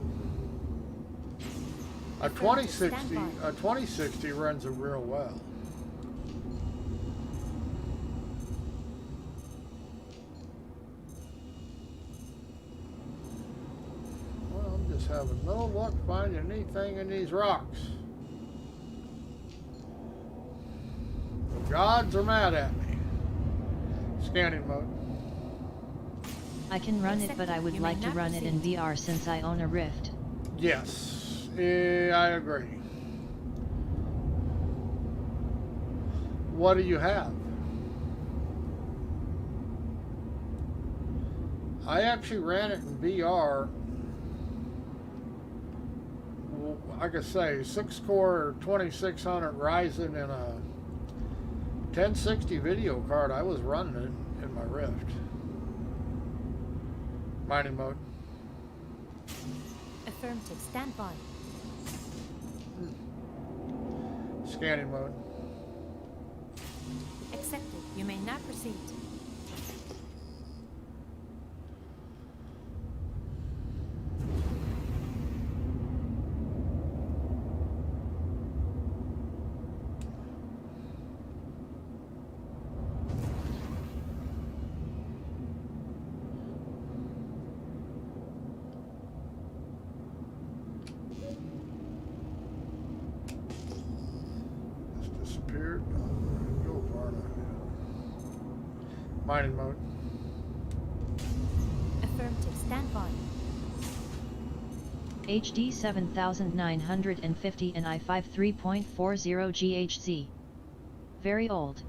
A 2060 runs it real well. Just having no luck finding anything in these rocks. The gods are mad at me. Scanning mode. I can run it, but I would like to run it in VR since I own a Rift. Yes, I agree. What do you have? I actually ran it in VR. Like I say, 6-core 2600 Ryzen and a 1060 video card. I was running it in my Rift. Mining mode. Affirmative, stand by. Scanning mode. Accepted. You may now proceed. Disappeared. Go Varna. Mining mode. Affirmative, stand by. HD 7950 and i5 3.40 GHz. Very old.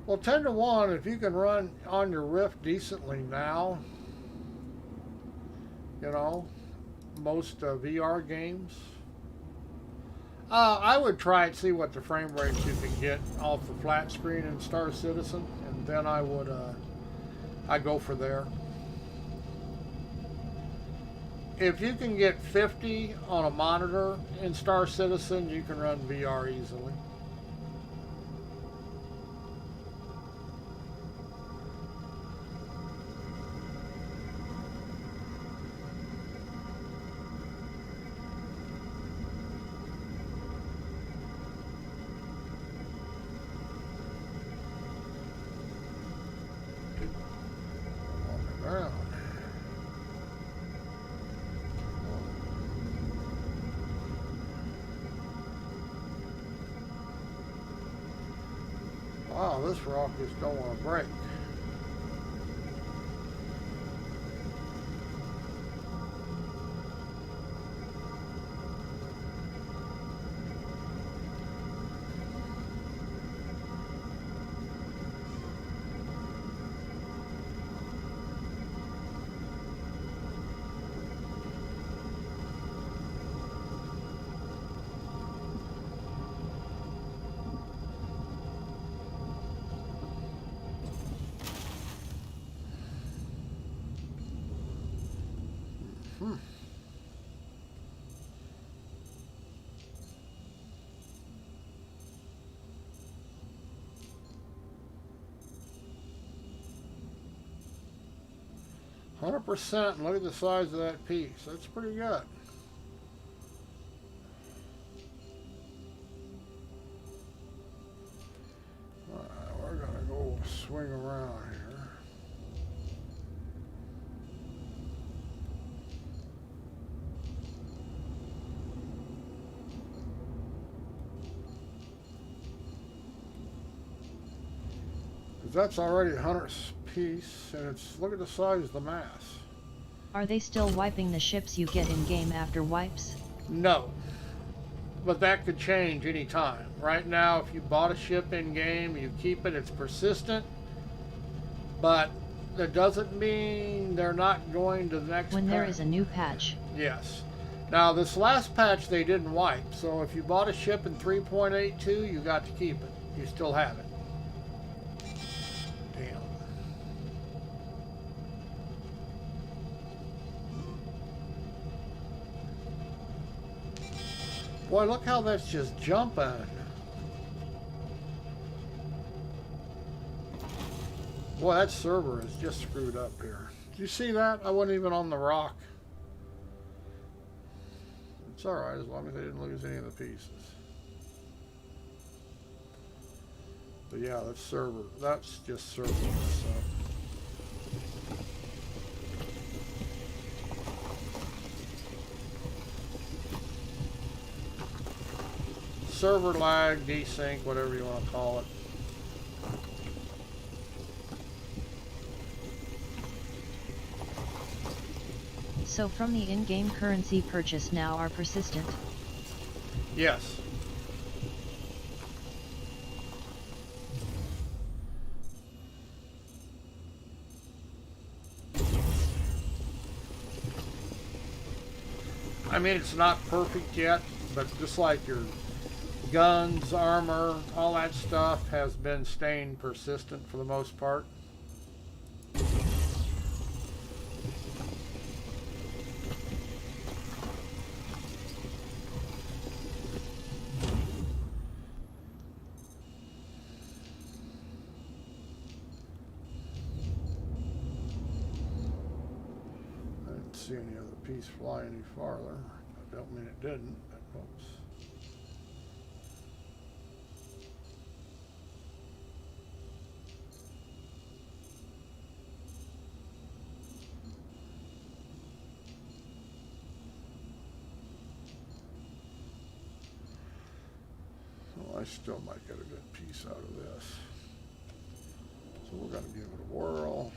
Well, 10 to 1, if you can run on your Rift decently now, you know, most VR games, I would try and see what the frame rates you can get off the flat screen in Star Citizen, and then I would, I'd go for there. If you can get 50 on a monitor in Star Citizen, you can run VR easily. Wow, this rock just don't want to break. Hmm. %. Look at the size of that piece. That's pretty good. Alright, we're gonna go swing around here. That's already a 100 piece, and it's, look at the size of the mass. Are they still wiping the ships you get in game after wipes? No, but that could change anytime. Right now, if you bought a ship in game, you keep it, it's persistent, but that doesn't mean they're not going to the next When there patch. is a new patch. Yes. Now, this last patch they didn't wipe, so if you bought a ship in 3.82, you got to keep it. You still have it. Damn. Boy, look how that's just jumping. Boy, that server is just screwed up here. Did you see that? I wasn't even on the rock. It's alright as long as they didn't lose any of the pieces. But yeah, that's just server. server lag, desync, whatever you want to call it. So from the in-game currency purchase now are persistent? Yes. I mean, it's not perfect yet, but just like your guns, armor, all that stuff has been staying persistent for the most part. See any other piece fly any farther. I don't mean it didn't, but whoops. Well, I still might get a good piece out of this. So we're going to give it a whirl.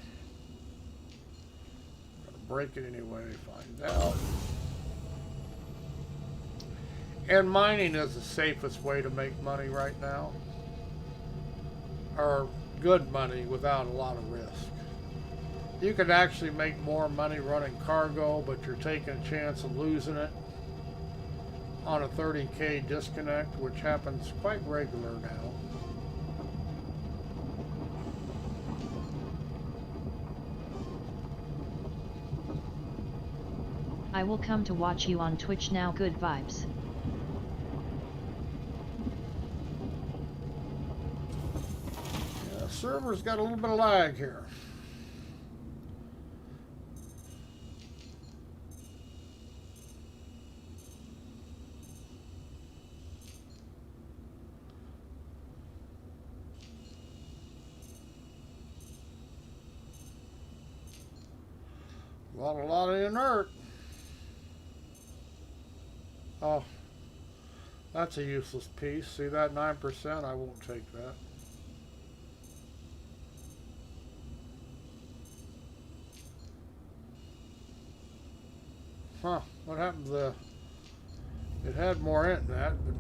Break it anyway, find out. And mining is the safest way to make money right now. Or good money without a lot of risk. You could actually make more money running cargo, but you're taking a chance of losing it on a 30K disconnect, which happens quite regular now. I will come to watch you on Twitch now. Good vibes. Yeah, server's got a little bit of lag here. A lot of inert. Oh, that's a useless piece. See that 9%? I won't take that. Huh, what happened to the... It had more in that, but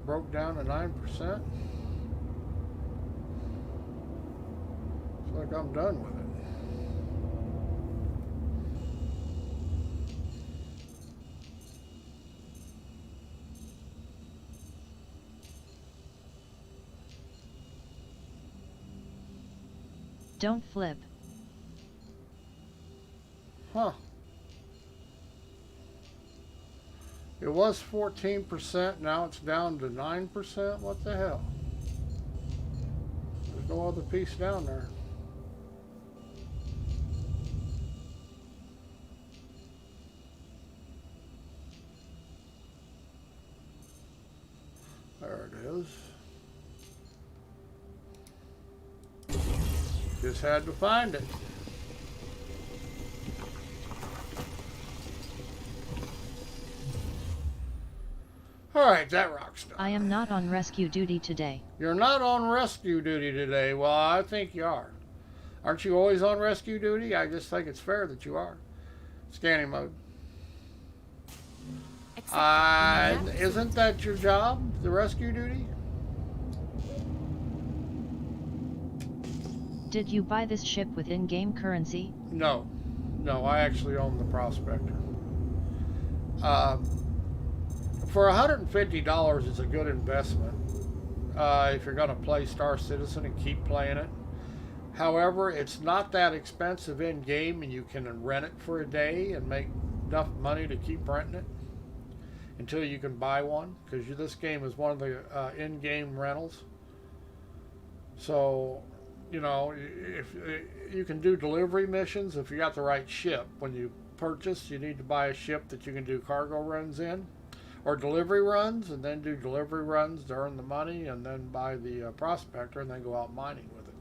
broke down to 9%. Looks like I'm done with it. Don't flip. Huh. It was 14%, now it's down to 9%? What the hell? There's no other piece down there. There it is. Just had to find it. Alright, that rock's done. I am not on rescue duty today. You're not on rescue duty today. Well, I think you are. Aren't you always on rescue duty? I just think it's fair that you are. Scanning mode. Isn't that your job, the rescue duty? Did you buy this ship with in-game currency? No. No, I actually own the Prospector. For $150, it's a good investment if you're going to play Star Citizen and keep playing it. However, it's not that expensive in-game, and you can rent it for a day and make enough money to keep renting it until you can buy one, because this game is one of the in-game rentals. So, you know, if you can do delivery missions if you got the right ship. When you purchase, you need to buy a ship that you can do cargo runs in, or delivery runs, and then do delivery runs to earn the money, and then buy the Prospector and then go out mining with it.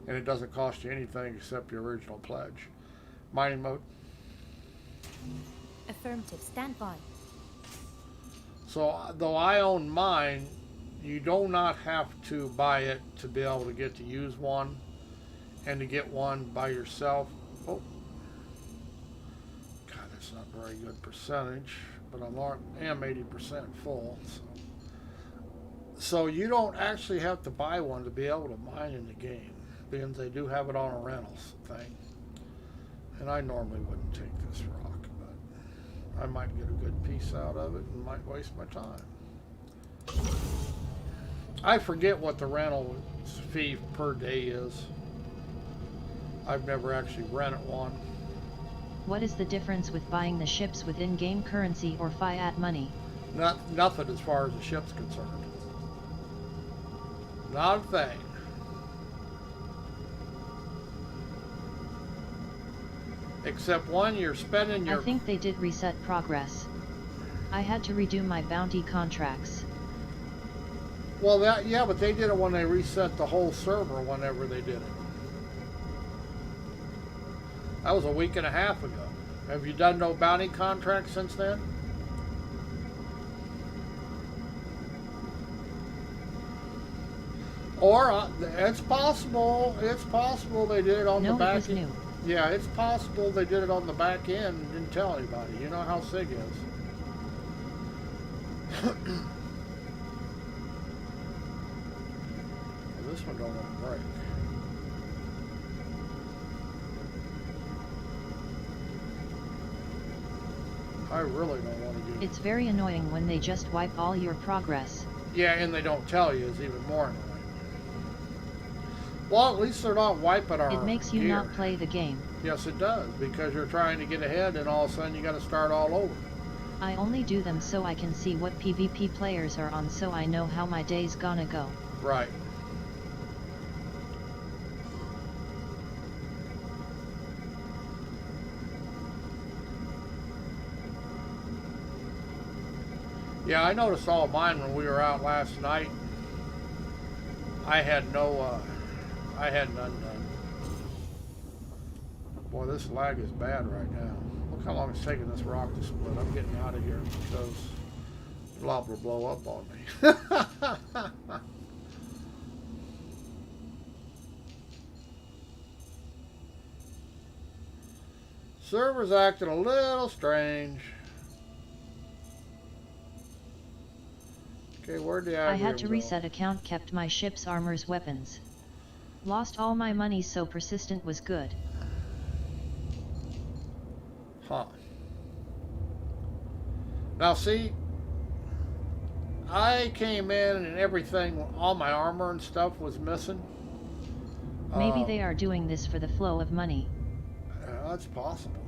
And it doesn't cost you anything except your original pledge. Mining mode. Affirmative. Stand by. So though I own mine, you do not have to buy it to be able to get to use one, and to get one by yourself. Oh, God, that's not a very good percentage, but I am 80% full. So you don't actually have to buy one to be able to mine in the game, because they do have it on a rentals thing. And I normally wouldn't take this rock, but I might get a good piece out of it and might waste my time. I forget what the rental fee per day is. I've never actually rented one. What is the difference with buying the ships with in-game currency or fiat money? Nothing as far as the ship's concerned. Not a thing. Except one, you're spending your... I think they did reset progress. I had to redo my bounty contracts. Well, yeah, but they did it when they reset the whole server whenever they did it. That was a week and a half ago. Have you done no bounty contracts since then? Or it's possible they did it on the back end. No, it was new. Yeah, it's possible they did it on the back end and didn't tell anybody. You know how SIG is. Well, this one don't want to break. I really don't want to do it. It's very annoying when they just wipe all your progress. Yeah, and they don't tell you is even more annoying. Well, at least they're not wiping our It makes you gear. not play the game. Yes, it does, because you're trying to get ahead and all of a sudden you got to start all over. I only do them so I can see what PvP players are on, so I know how my day's gonna go. Right. Yeah, I noticed all of mine when we were out last night. I had none done. Boy, this lag is bad right now. Look how long it's taking this rock to split. I'm getting out of here because Blob will blow up on me. Server's acting a little strange. Okay, where'd the I had aggregate to go? reset account, kept my ship's armor's weapons. Lost all my money, so persistent was good. Huh. Now see, I came in and everything, all my armor and stuff was missing. Maybe they are doing this for the flow of money. That's possible.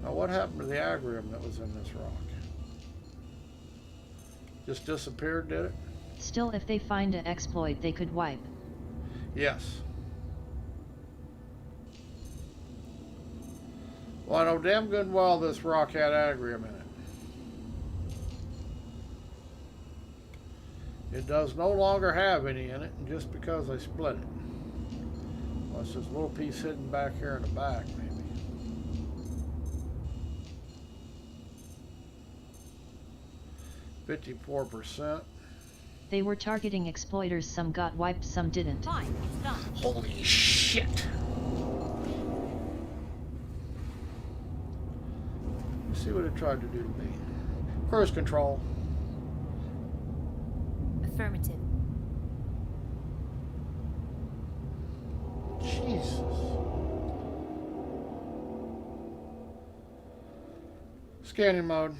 Now what happened to the agrium that was in this rock? Just disappeared, did it? Still, if they find an exploit they could wipe. Yes. Well, I know damn good and well this rock had agrium in it. It does no longer have any in it, and just because I split it. Well, it's just a little piece hidden back here in the back, maybe. %54. They were targeting exploiters, some got wiped, some didn't. Fine, it's done. Holy shit! Let's see what it tried to do to me. Cruise control. Affirmative. Jesus. Scanning mode.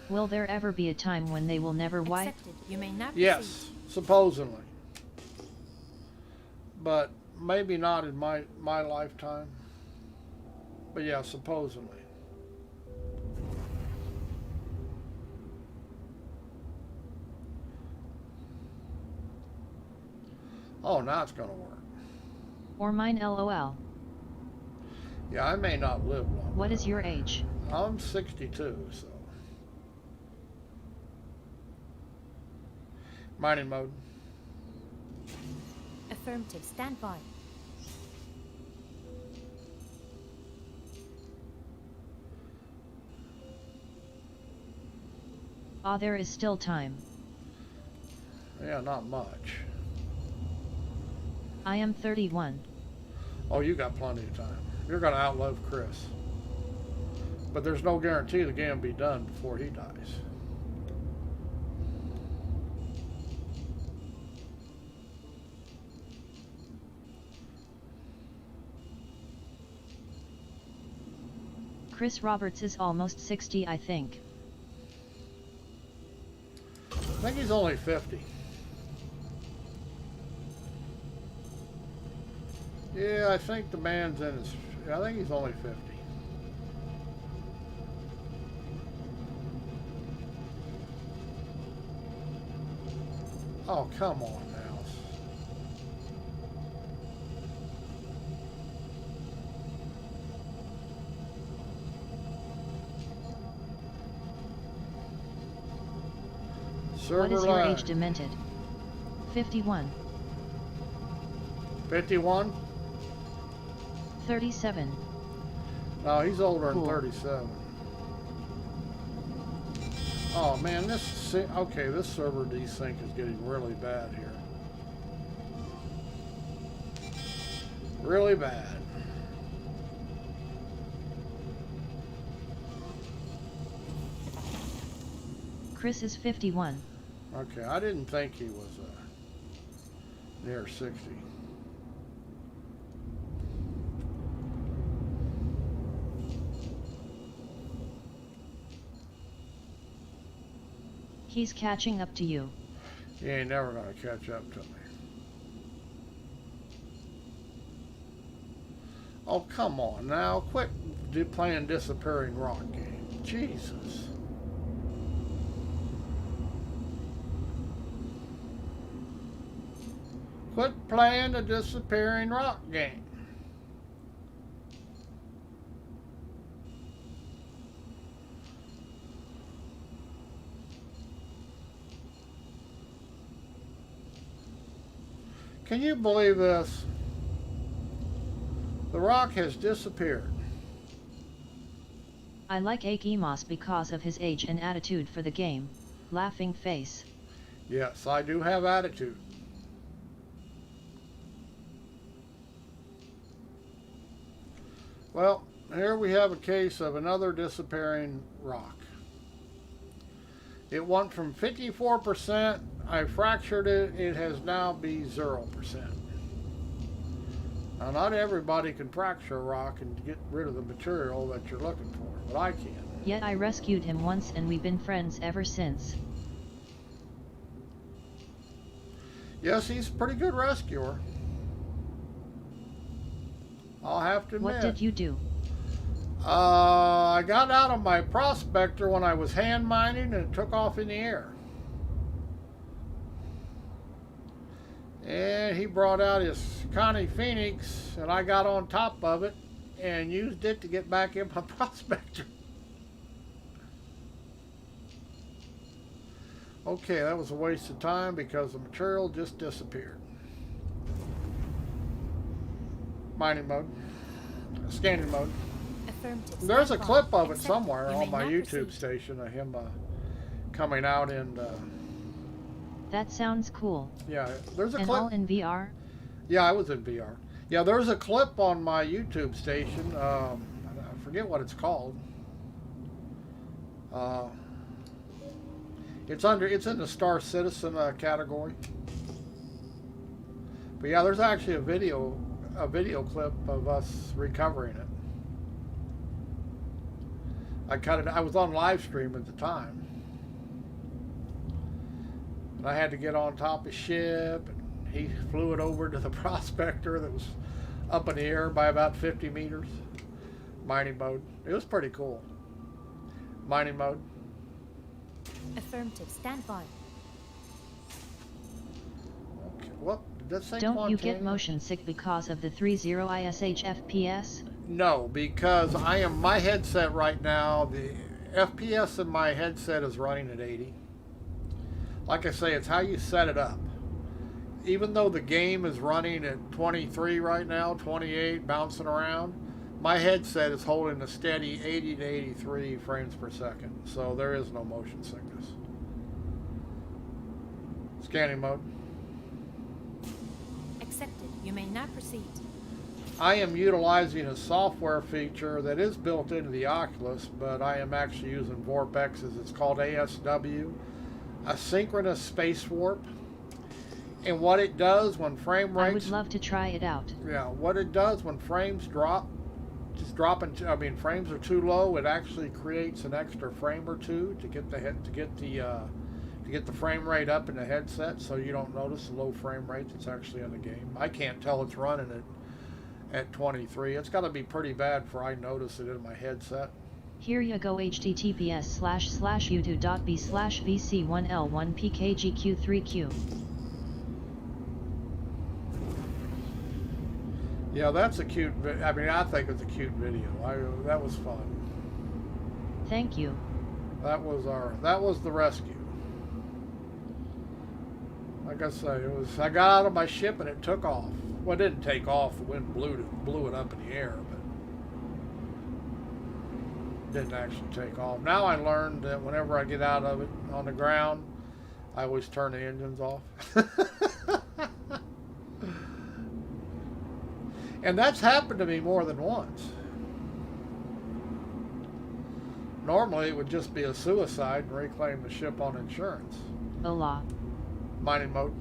Will there ever be a time when they will never wipe? Accepted. You may now proceed. Yes, supposedly. But maybe not in my lifetime. But yeah, supposedly. Oh, now it's going to work. Or mine, LOL. Yeah, I may not live long. What is your age? I'm 62, so. Mining mode. Affirmative. Stand by. Ah, there is still time. Yeah, not much. I am 31. Oh, you got plenty of time. You're going to outlive Chris. But there's no guarantee the game will be done before he dies. Chris Roberts is almost 60, I think. I think he's only 50. Yeah, I think the man's in his... I think he's only 50. Oh, come on now. What is your line. age, Demented? 51. 51? 37. No, he's older Cool. than 37. Oh man, okay, this server desync is getting really bad here. Really bad. Chris is 51. Okay, I didn't think he was near 60. He's catching up to you. He ain't never gonna catch up to me. Oh, come on now. Quit playing Disappearing Rock game. Jesus. Quit playing the Disappearing Rock game. Can you believe this? The rock has disappeared. I like Eychimo because of his age and attitude for the game. Laughing face. Yes, I do have attitude. Well, here we have a case of another disappearing rock. It went from 54%, I fractured it, it has now be 0%. Now, not everybody can fracture a rock and get rid of the material that you're looking for, but I can. Yet I rescued him once and we've been friends ever since. Yes, he's a pretty good rescuer. I'll have to admit. What did you do? I got out of my prospector when I was hand mining and it took off in the air. And he brought out his Connie Phoenix and I got on top of it and used it to get back in my prospector. Okay, that was a waste of time because the material just disappeared. Mining mode. Scanning mode. There's a clip of it somewhere on my YouTube station of him coming out and... That sounds cool. Yeah, there's a and clip. All in VR? Yeah, I was in VR. Yeah, there's a clip on my YouTube station. I forget what it's called. It's in the Star Citizen category. But yeah, there's actually a video clip of us recovering it. I cut it. I was on live stream at the time. And I had to get on top of ship, and he flew it over to the prospector that was up in the air by about 50 meters. Mining mode. It was pretty cool. Mining mode. Affirmative, stand by. Okay, what? Did that say Don't you get Montana? motion sick because of the 30 ISH FPS? No, because my headset right now, the FPS in my headset is running at 80. Like I say, it's how you set it up. Even though the game is running at 23 right now, 28, bouncing around, my headset is holding a steady 80 to 83 frames per second. So there is no motion sickness. Scanning mode. Accepted. You may now proceed. I am utilizing a software feature that is built into the Oculus, but I am actually using Vorpex's. It's called ASW, Asynchronous Space Warp. And what it does when frame rates... I would love to try it out. Yeah, what it does when frames drop, frames are too low, it actually creates an extra frame or two to get the frame rate up in the headset, so you don't notice the low frame rate that's actually in the game. I can't tell it's running at 23. It's got to be pretty bad for I notice it in my headset. Here you go. https://youtube.b/vc1l1pkgq3q. Yeah, that's a cute. I think it's a cute video. That was fun. Thank you. That was the rescue. Like I say, I got out of my ship and it took off. Well, it didn't take off. The wind blew it up in the air, but it didn't actually take off. Now I learned that whenever I get out of it on the ground, I always turn the engines off. And that's happened to me more than once. Normally, it would just be a suicide and reclaim the ship on insurance. Hola. Mining mode.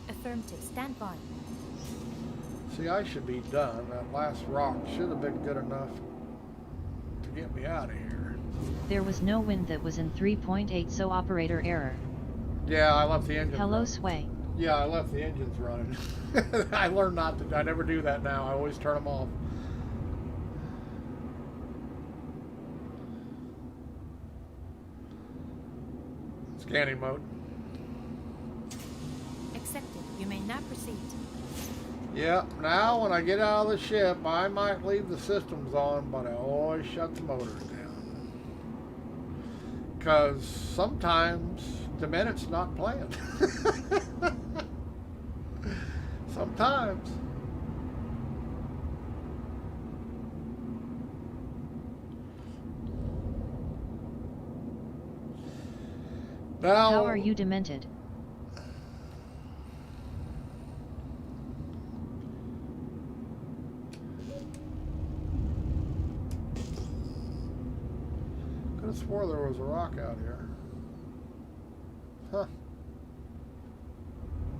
Affirmative. Stand by. See, I should be done. That last rock should have been good enough to get me out of here. There was no wind that was in 3.8, so operator error. Yeah, I left the engine. Hello, running. Sway. Yeah, I left the engines running. I learned not to. I never do that now. I always turn them off. Scanning mode. Accepted. You may now proceed. Yeah, now when I get out of the ship, I might leave the systems on, but I always shut the motors down. Because sometimes the minute's not playing. Sometimes. Now, how are you demented? Could have swore there was a rock out here. Huh.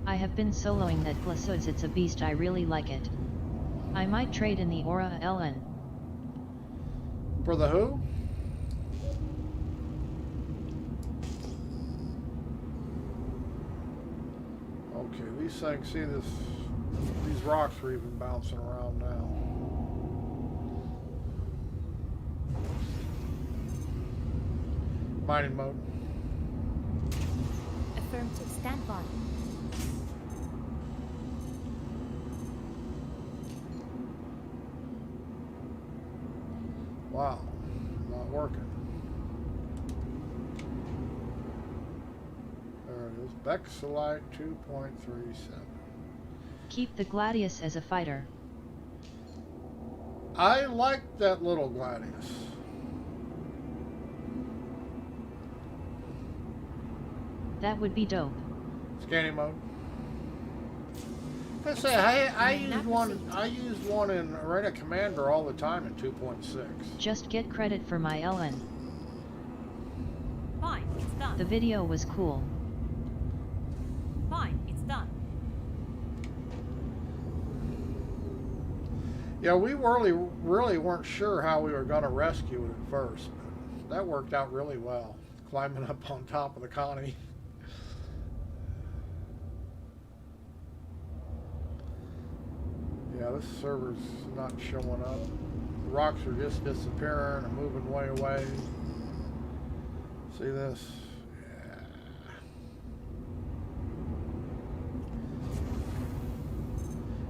I have been soloing that Glasuds. It's a beast. I really like it. I might trade in the Aura LN. For the who? Okay, these things, see this, these rocks are even bouncing around now. Mining mode. Affirmative. Stand by. Wow, not working. There it is. Bexelite 2.37. Keep the Gladius as a fighter. I like that little Gladius. That would be dope. Scanning mode. I say I use one in Arena Commander all the time in 2.6. Just get credit for my LN. Fine, it's done. The video was cool. Fine, it's done. Yeah, we really weren't sure how we were going to rescue it at first, but that worked out really well. Climbing up on top of the Connie. Yeah, this server's not showing up. The rocks are just disappearing and moving way away. See this? Yeah.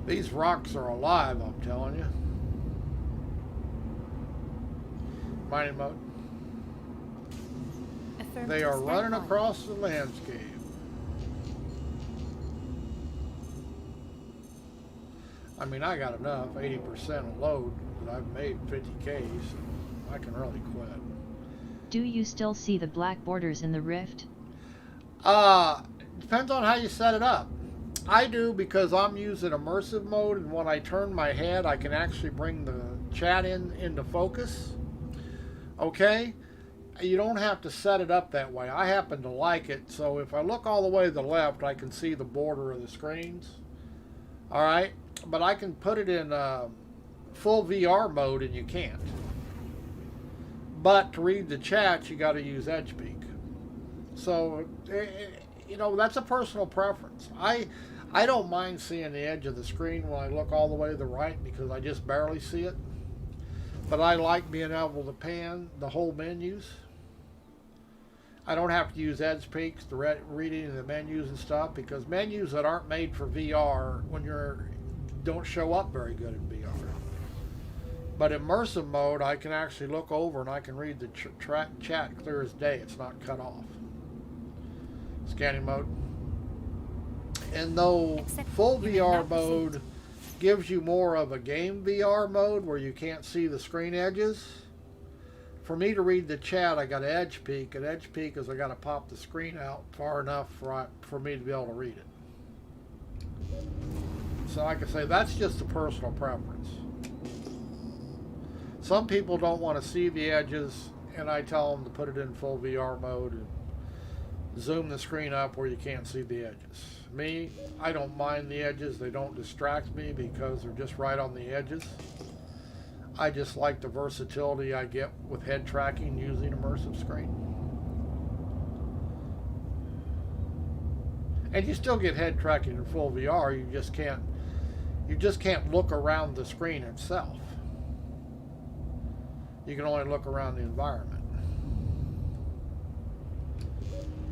These rocks are alive, I'm telling you. Mining mode. They are running across the landscape. I mean, I got enough, 80% of load, that I've made 50K, so I can really quit. Do you still see the black borders in the rift? Depends on how you set it up. I do because I'm using immersive mode, and when I turn my head, I can actually bring the chat into focus. Okay? You don't have to set it up that way. I happen to like it, so if I look all the way to the left, I can see the border of the screens. All right? But I can put it in full VR mode, and you can't. But to read the chat, you got to use Edge Peak. So, you know, that's a personal preference. I don't mind seeing the edge of the screen when I look all the way to the right because I just barely see it. But I like being able to pan the whole menus. I don't have to use Edge Peaks to reading the menus and stuff because menus that aren't made for VR don't show up very good in VR. But immersive mode, I can actually look over and I can read the chat clear as day. It's not cut off. Scanning mode. And though full VR mode gives you more of a game VR mode where you can't see the screen edges, for me to read the chat, I got Edge Peak, and Edge Peak is I got to pop the screen out far enough for me to be able to read it. So like I say, that's just a personal preference. Some people don't want to see the edges, and I tell them to put it in full VR mode and zoom the screen up where you can't see the edges. Me, I don't mind the edges. They don't distract me because they're just right on the edges. I just like the versatility I get with head tracking using immersive screen. And you still get head tracking in full VR. You just can't look around the screen itself. You can only look around the environment.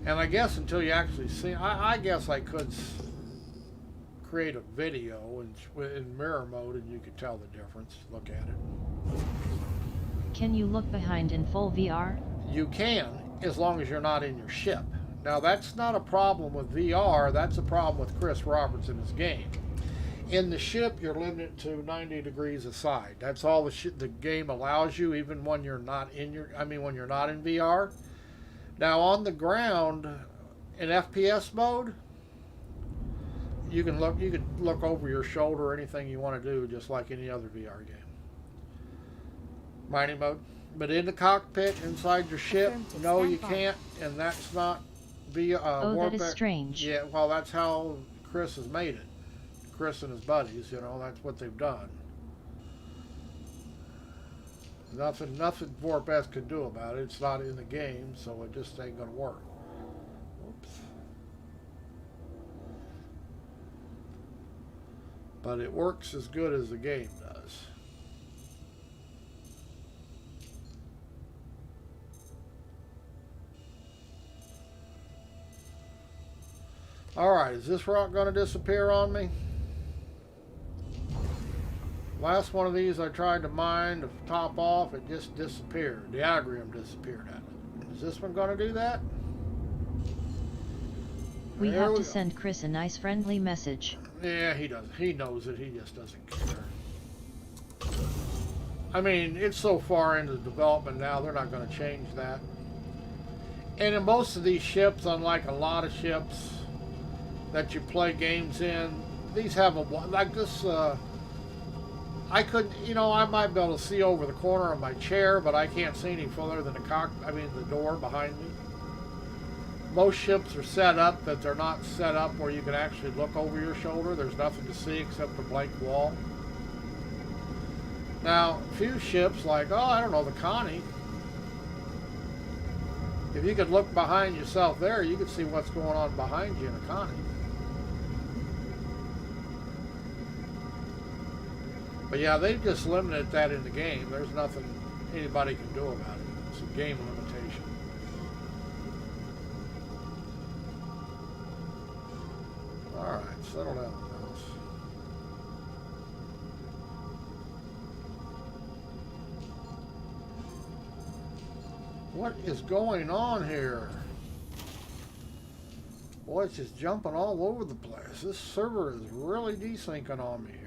And I guess until you actually see, I guess I could create a video in mirror mode and you could tell the difference. Look at it. Can you look behind in full VR? You can, as long as you're not in your ship. Now that's not a problem with VR, that's a problem with Chris Roberts and his game. In the ship, you're limited to 90 degrees aside. That's all the game allows you, even when you're not when you're not in VR. Now on the ground, in FPS mode, you can look over your shoulder or anything you want to do, just like any other VR game. Mining mode, but in the cockpit inside your ship, no, you can't, and that's not VR. Oh, that is strange. Yeah, well, that's how Chris has made it. Chris and his buddies, that's what they've done. Nothing Vorpeth can do about it. It's not in the game, so it just ain't gonna work. Oops. But it works as good as the game does. Alright, is this rock gonna disappear on me? Last one of these I tried to mine to top off, it just disappeared. The agrium disappeared at it. Is this one going to do that? We have to send Chris a nice friendly message. Yeah, he does. He knows it. He just doesn't care. I mean, it's so far into development now, they're not going to change that. And in most of these ships, unlike a lot of ships that you play games in, these have a, like this, I couldn't, I might be able to see over the corner of my chair, but I can't see any further than the door behind me. Most ships are set up that they're not set up where you can actually look over your shoulder. There's nothing to see except a blank wall. Now, a few ships like, I don't know, the Connie, if you could look behind yourself there, you could see what's going on behind you in a Connie. But yeah, they've just limited that in the game. There's nothing anybody can do about it. It's a game limitation. Alright, settle down, fellas. What is going on here? Boy, it's just jumping all over the place. This server is really desyncing on me here.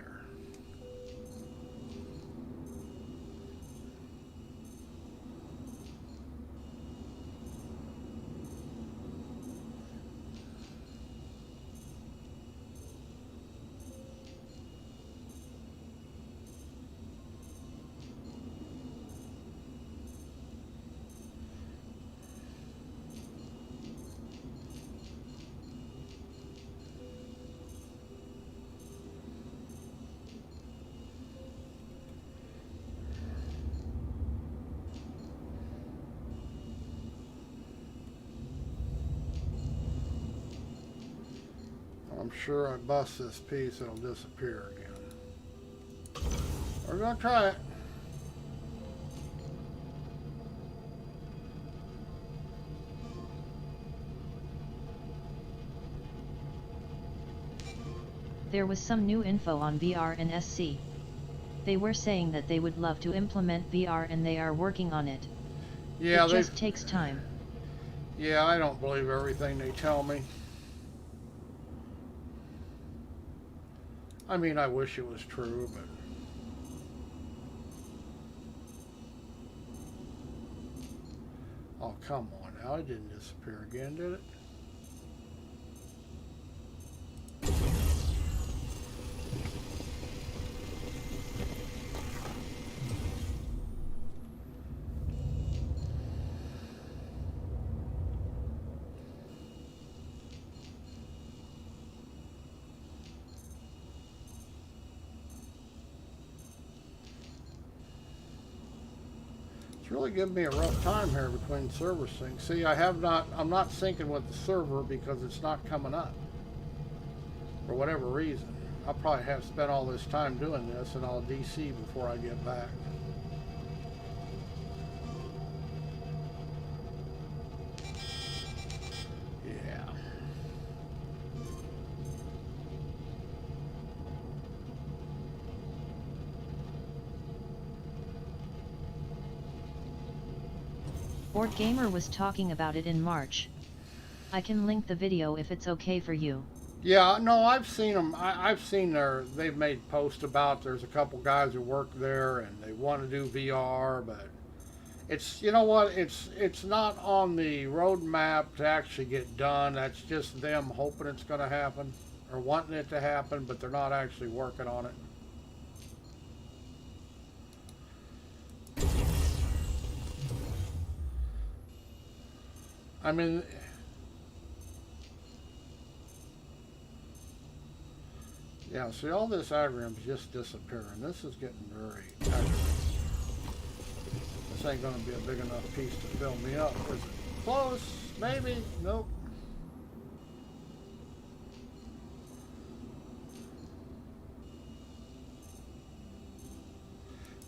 I'm sure I bust this piece, it'll disappear again. We're gonna try it. There was some new info on VR and SC. They were saying that they would love to implement VR and they are working on it. Yeah, it just takes time. Yeah, I don't believe everything they tell me. I mean, I wish it was true, but... Oh, come on now. It didn't disappear again, did it? Really giving me a rough time here between server syncs. See, I'm not syncing with the server because it's not coming up for whatever reason. I'll probably have spent all this time doing this and I'll DC before I get back. Yeah. Board Gamer was talking about it in March. I can link the video if it's okay for you. Yeah, no, I've seen them. I've seen they've made posts about, there's a couple guys who work there and they want to do VR, but it's, you know what, it's not on the roadmap to actually get done. That's just them hoping it's going to happen or wanting it to happen, but they're not actually working on it. I mean, yeah, see, all this agrium's just disappearing. This is getting very aggravating. This ain't going to be a big enough piece to fill me up, is it? Close, maybe, nope.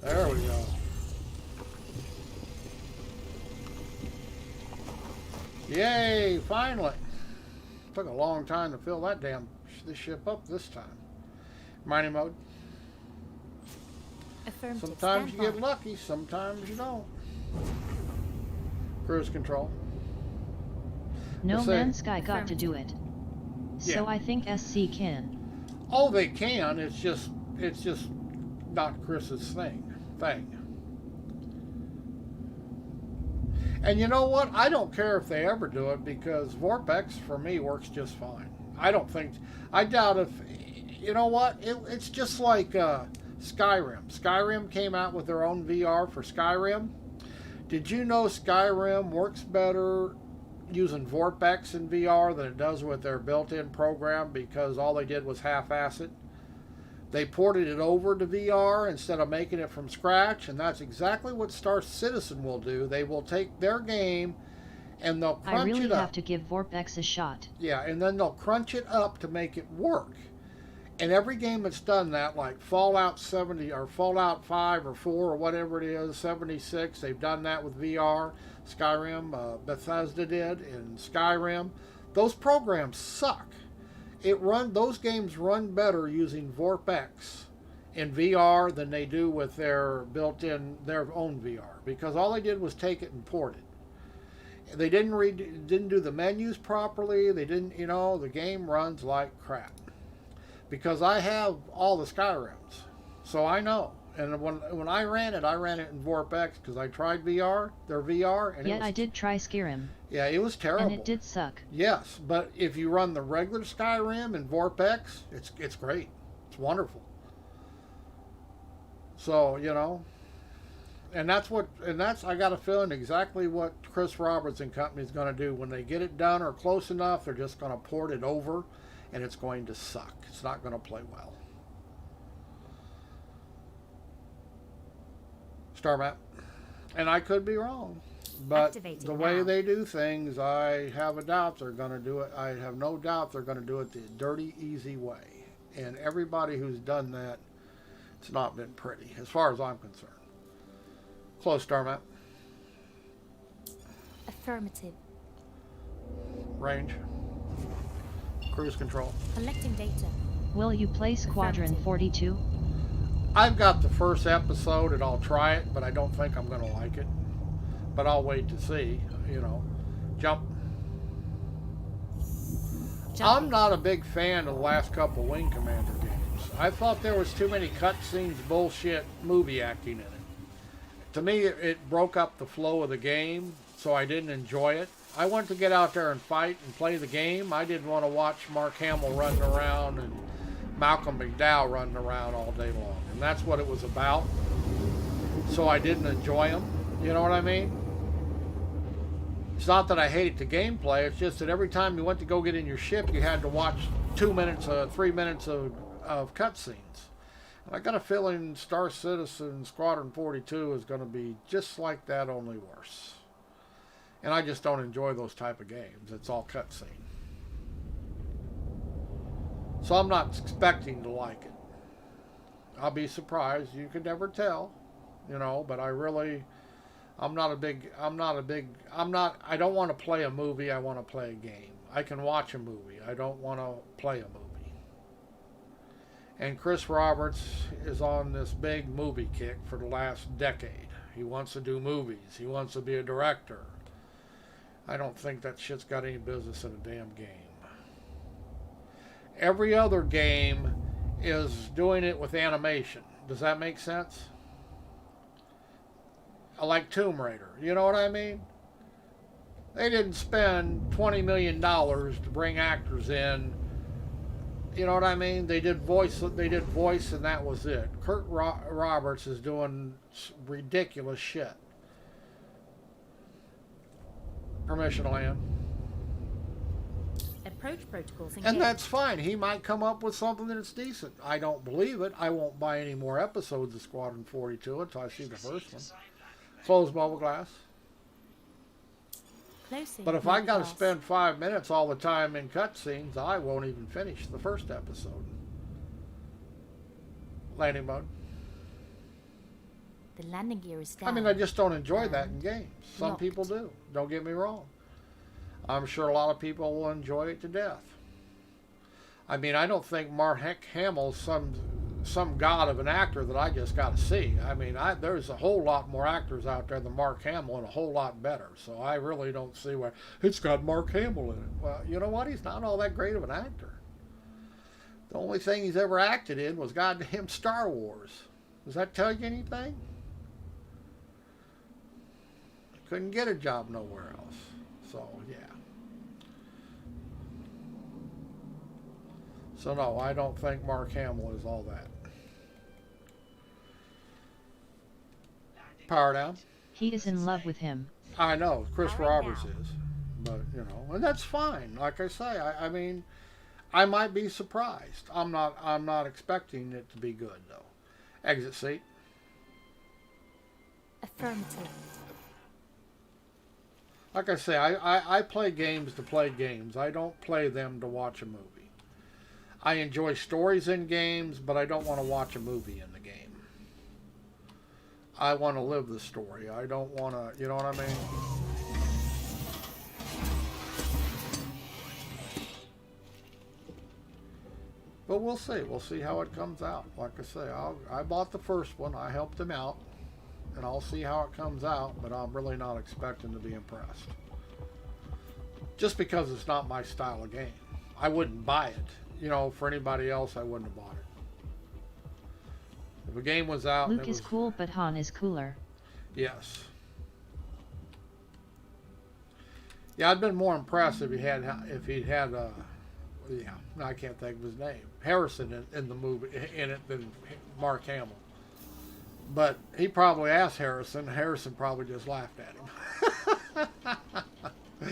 There we go. Yay, finally. Took a long time to fill that this ship up this time. Mining mode. Sometimes you get lucky, sometimes you don't. Cruise control. No Man's Sky got to do it. So Yeah. I think SC can. Oh, they can. It's just not Chris's thing. And you know what? I don't care if they ever do it because Vorpex for me works just fine. I doubt if, you know what? It's just like Skyrim. Skyrim came out with their own VR for Skyrim. Did you know Skyrim works better using Vorpex in VR than it does with their built-in program because all they did was half-ass it? They ported it over to VR instead of making it from scratch, and that's exactly what Star Citizen will do. They will take their game and they'll crunch it up. I really have to give Vorpex a shot. Yeah, and then they'll crunch it up to make it work. And every game that's done that, like Fallout 70 or Fallout 5 or 4 or whatever it is, 76, they've done that with VR. Skyrim, Bethesda did in Skyrim. Those programs suck. Those games run better using Vorpex in VR than they do with their own VR because all they did was take it and port it. They didn't do the menus properly. They didn't, the game runs like crap because I have all the Skyrims, so I know. And when I ran it in Vorpex because I tried their VR. And I did try Skyrim. Yeah, it was terrible. And it did suck. Yes, but if you run the regular Skyrim in Vorpex, it's great. It's wonderful. So, and that's I got a feeling exactly what Chris Roberts and company is going to do. When they get it done or close enough, they're just going to port it over and it's going to suck. It's not going to play well. Star map. And I could be wrong. But Activating the way now. they do things, I have a doubt they're going to do it. I have no doubt they're going to do it the dirty, easy way. And everybody who's done that, it's not been pretty, as far as I'm concerned. Close, star map. Affirmative. Range. Cruise control. Collecting data. Will you play Squadron Affirmative. 42? I've got the first episode and I'll try it, but I don't think I'm going to like it. But I'll wait to see, you know. Jump. I'm not a big fan of the last couple Wing Commander games. I thought there was too many cutscenes, bullshit, movie acting in it. To me, it broke up the flow of the game, so I didn't enjoy it. I wanted to get out there and fight and play the game. I didn't want to watch Mark Hamill running around and Malcolm McDowell running around all day long. And that's what it was about. So I didn't enjoy them. You know what I mean? It's not that I hated the gameplay. It's just that every time you went to go get in your ship, you had to watch 3 minutes of cutscenes. I got a feeling Star Citizen Squadron 42 is going to be just like that, only worse. And I just don't enjoy those type of games. It's all cutscene. So I'm not expecting to like it. I'll be surprised. You can never tell, you know, but I don't want to play a movie. I want to play a game. I can watch a movie. I don't want to play a movie. And Chris Roberts is on this big movie kick for the last decade. He wants to do movies. He wants to be a director. I don't think that shit's got any business in a damn game. Every other game is doing it with animation. Does that make sense? I like Tomb Raider. You know what I mean? They didn't spend $20 million to bring actors in. You know what I mean? They did voice, and that was it. Kurt Roberts is doing ridiculous shit. Permission to land. Approach protocols engaged. And that's fine. He might come up with something that's decent. I don't believe it. I won't buy any more episodes of Squadron 42 until I see the first one. Close bubble glass. Closing. But if I got to spend 5 minutes all the time in cutscenes, I won't even finish the first episode. Landing mode. The landing gear is down. I mean, I just don't enjoy that in games. Some people do. Don't get me wrong. I'm sure a lot of people will enjoy it to death. I mean, I don't think Mark Hamill's some god of an actor that I just got to see. I mean, there's a whole lot more actors out there than Mark Hamill and a whole lot better. So I really don't see why it's got Mark Hamill in it. Well, you know what? He's not all that great of an actor. The only thing he's ever acted in was goddamn Star Wars. Does that tell you anything? Couldn't get a job nowhere else. So, yeah. So, no, I don't think Mark Hamill is all that. Power down. He is in love with him. I know, Chris Power Roberts down. is. But, you know, and that's fine. Like I say, I mean, I might be surprised. I'm not expecting it to be good, though. Exit seat. Affirmative. Like I say, I play games to play games. I don't play them to watch a movie. I enjoy stories in games, but I don't want to watch a movie in the game. I want to live the story. I don't want to, you know what I mean? But we'll see. We'll see how it comes out. Like I say, I bought the first one. I helped him out. And I'll see how it comes out, but I'm really not expecting to be impressed. Just because it's not my style of game. I wouldn't buy it. You know, for anybody else, I wouldn't have bought it. If a game was out... Luke is cool, but Han is cooler. Yes. Yeah, I'd been more impressed if he'd had yeah, I can't think of his name. Harrison in the movie, in it, than Mark Hamill. But he probably asked Harrison. Harrison probably just laughed at him.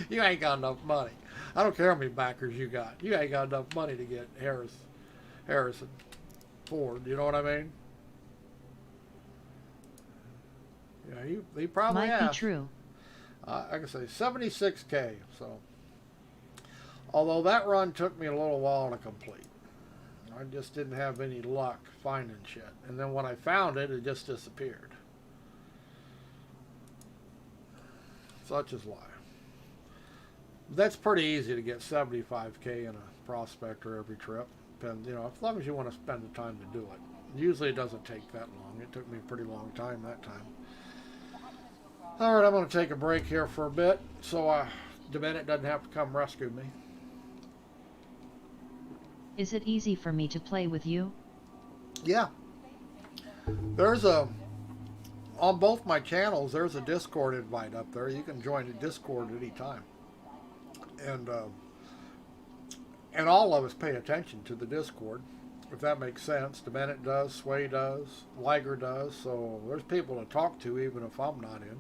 You ain't got enough money. I don't care how many backers you got. You ain't got enough money to get Harrison Ford. You know what I mean? Yeah, he probably Might asked. be true. Like I say, 76K. So, although that run took me a little while to complete. I just didn't have any luck finding shit. And then when I found it, it just disappeared. Such is life. That's pretty easy to get 75K in a prospector every trip. Depends, as long as you want to spend the time to do it. Usually it doesn't take that long. It took me a pretty long time that time. Alright, I'm going to take a break here for a bit so Dominic doesn't have to come rescue me. Is it easy for me to play with you? Yeah. On both my channels, there's a Discord invite up there. You can join the Discord at any time. And all of us pay attention to the Discord, if that makes sense. Dominic does, Sway does, Liger does, so there's people to talk to even if I'm not in.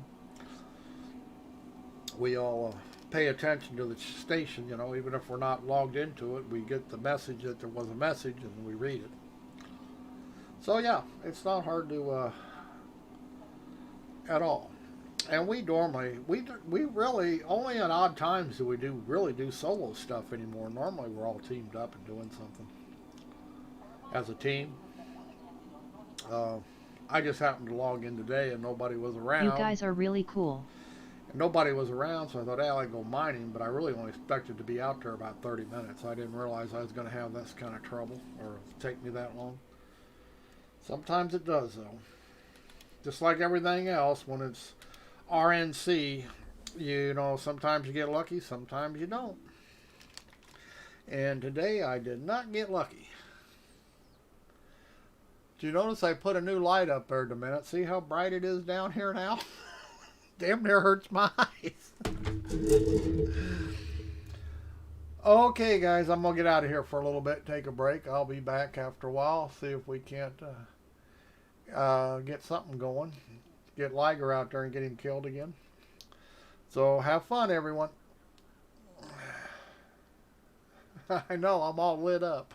We all pay attention to the station, even if we're not logged into it, we get the message that there was a message and we read it. So yeah, it's not hard to, at all. And we normally, we really, only at odd times do we really do solo stuff anymore. Normally we're all teamed up and doing something as a team. I just happened to log in today and nobody was around. You guys are really cool. And nobody was around, so I thought, I'd go mining, but I really only expected to be out there about 30 minutes. I didn't realize I was going to have this kind of trouble or take me that long. Sometimes it does, though. Just like everything else, when it's RNC, sometimes you get lucky, sometimes you don't. And today I did not get lucky. Do you notice I put a new light up there in a minute? See how bright it is down here now? Damn near hurts my eyes. Okay, guys, I'm going to get out of here for a little bit, take a break. I'll be back after a while, see if we can't get something going. Get Liger out there and get him killed again. So have fun, everyone. I know, I'm all lit up.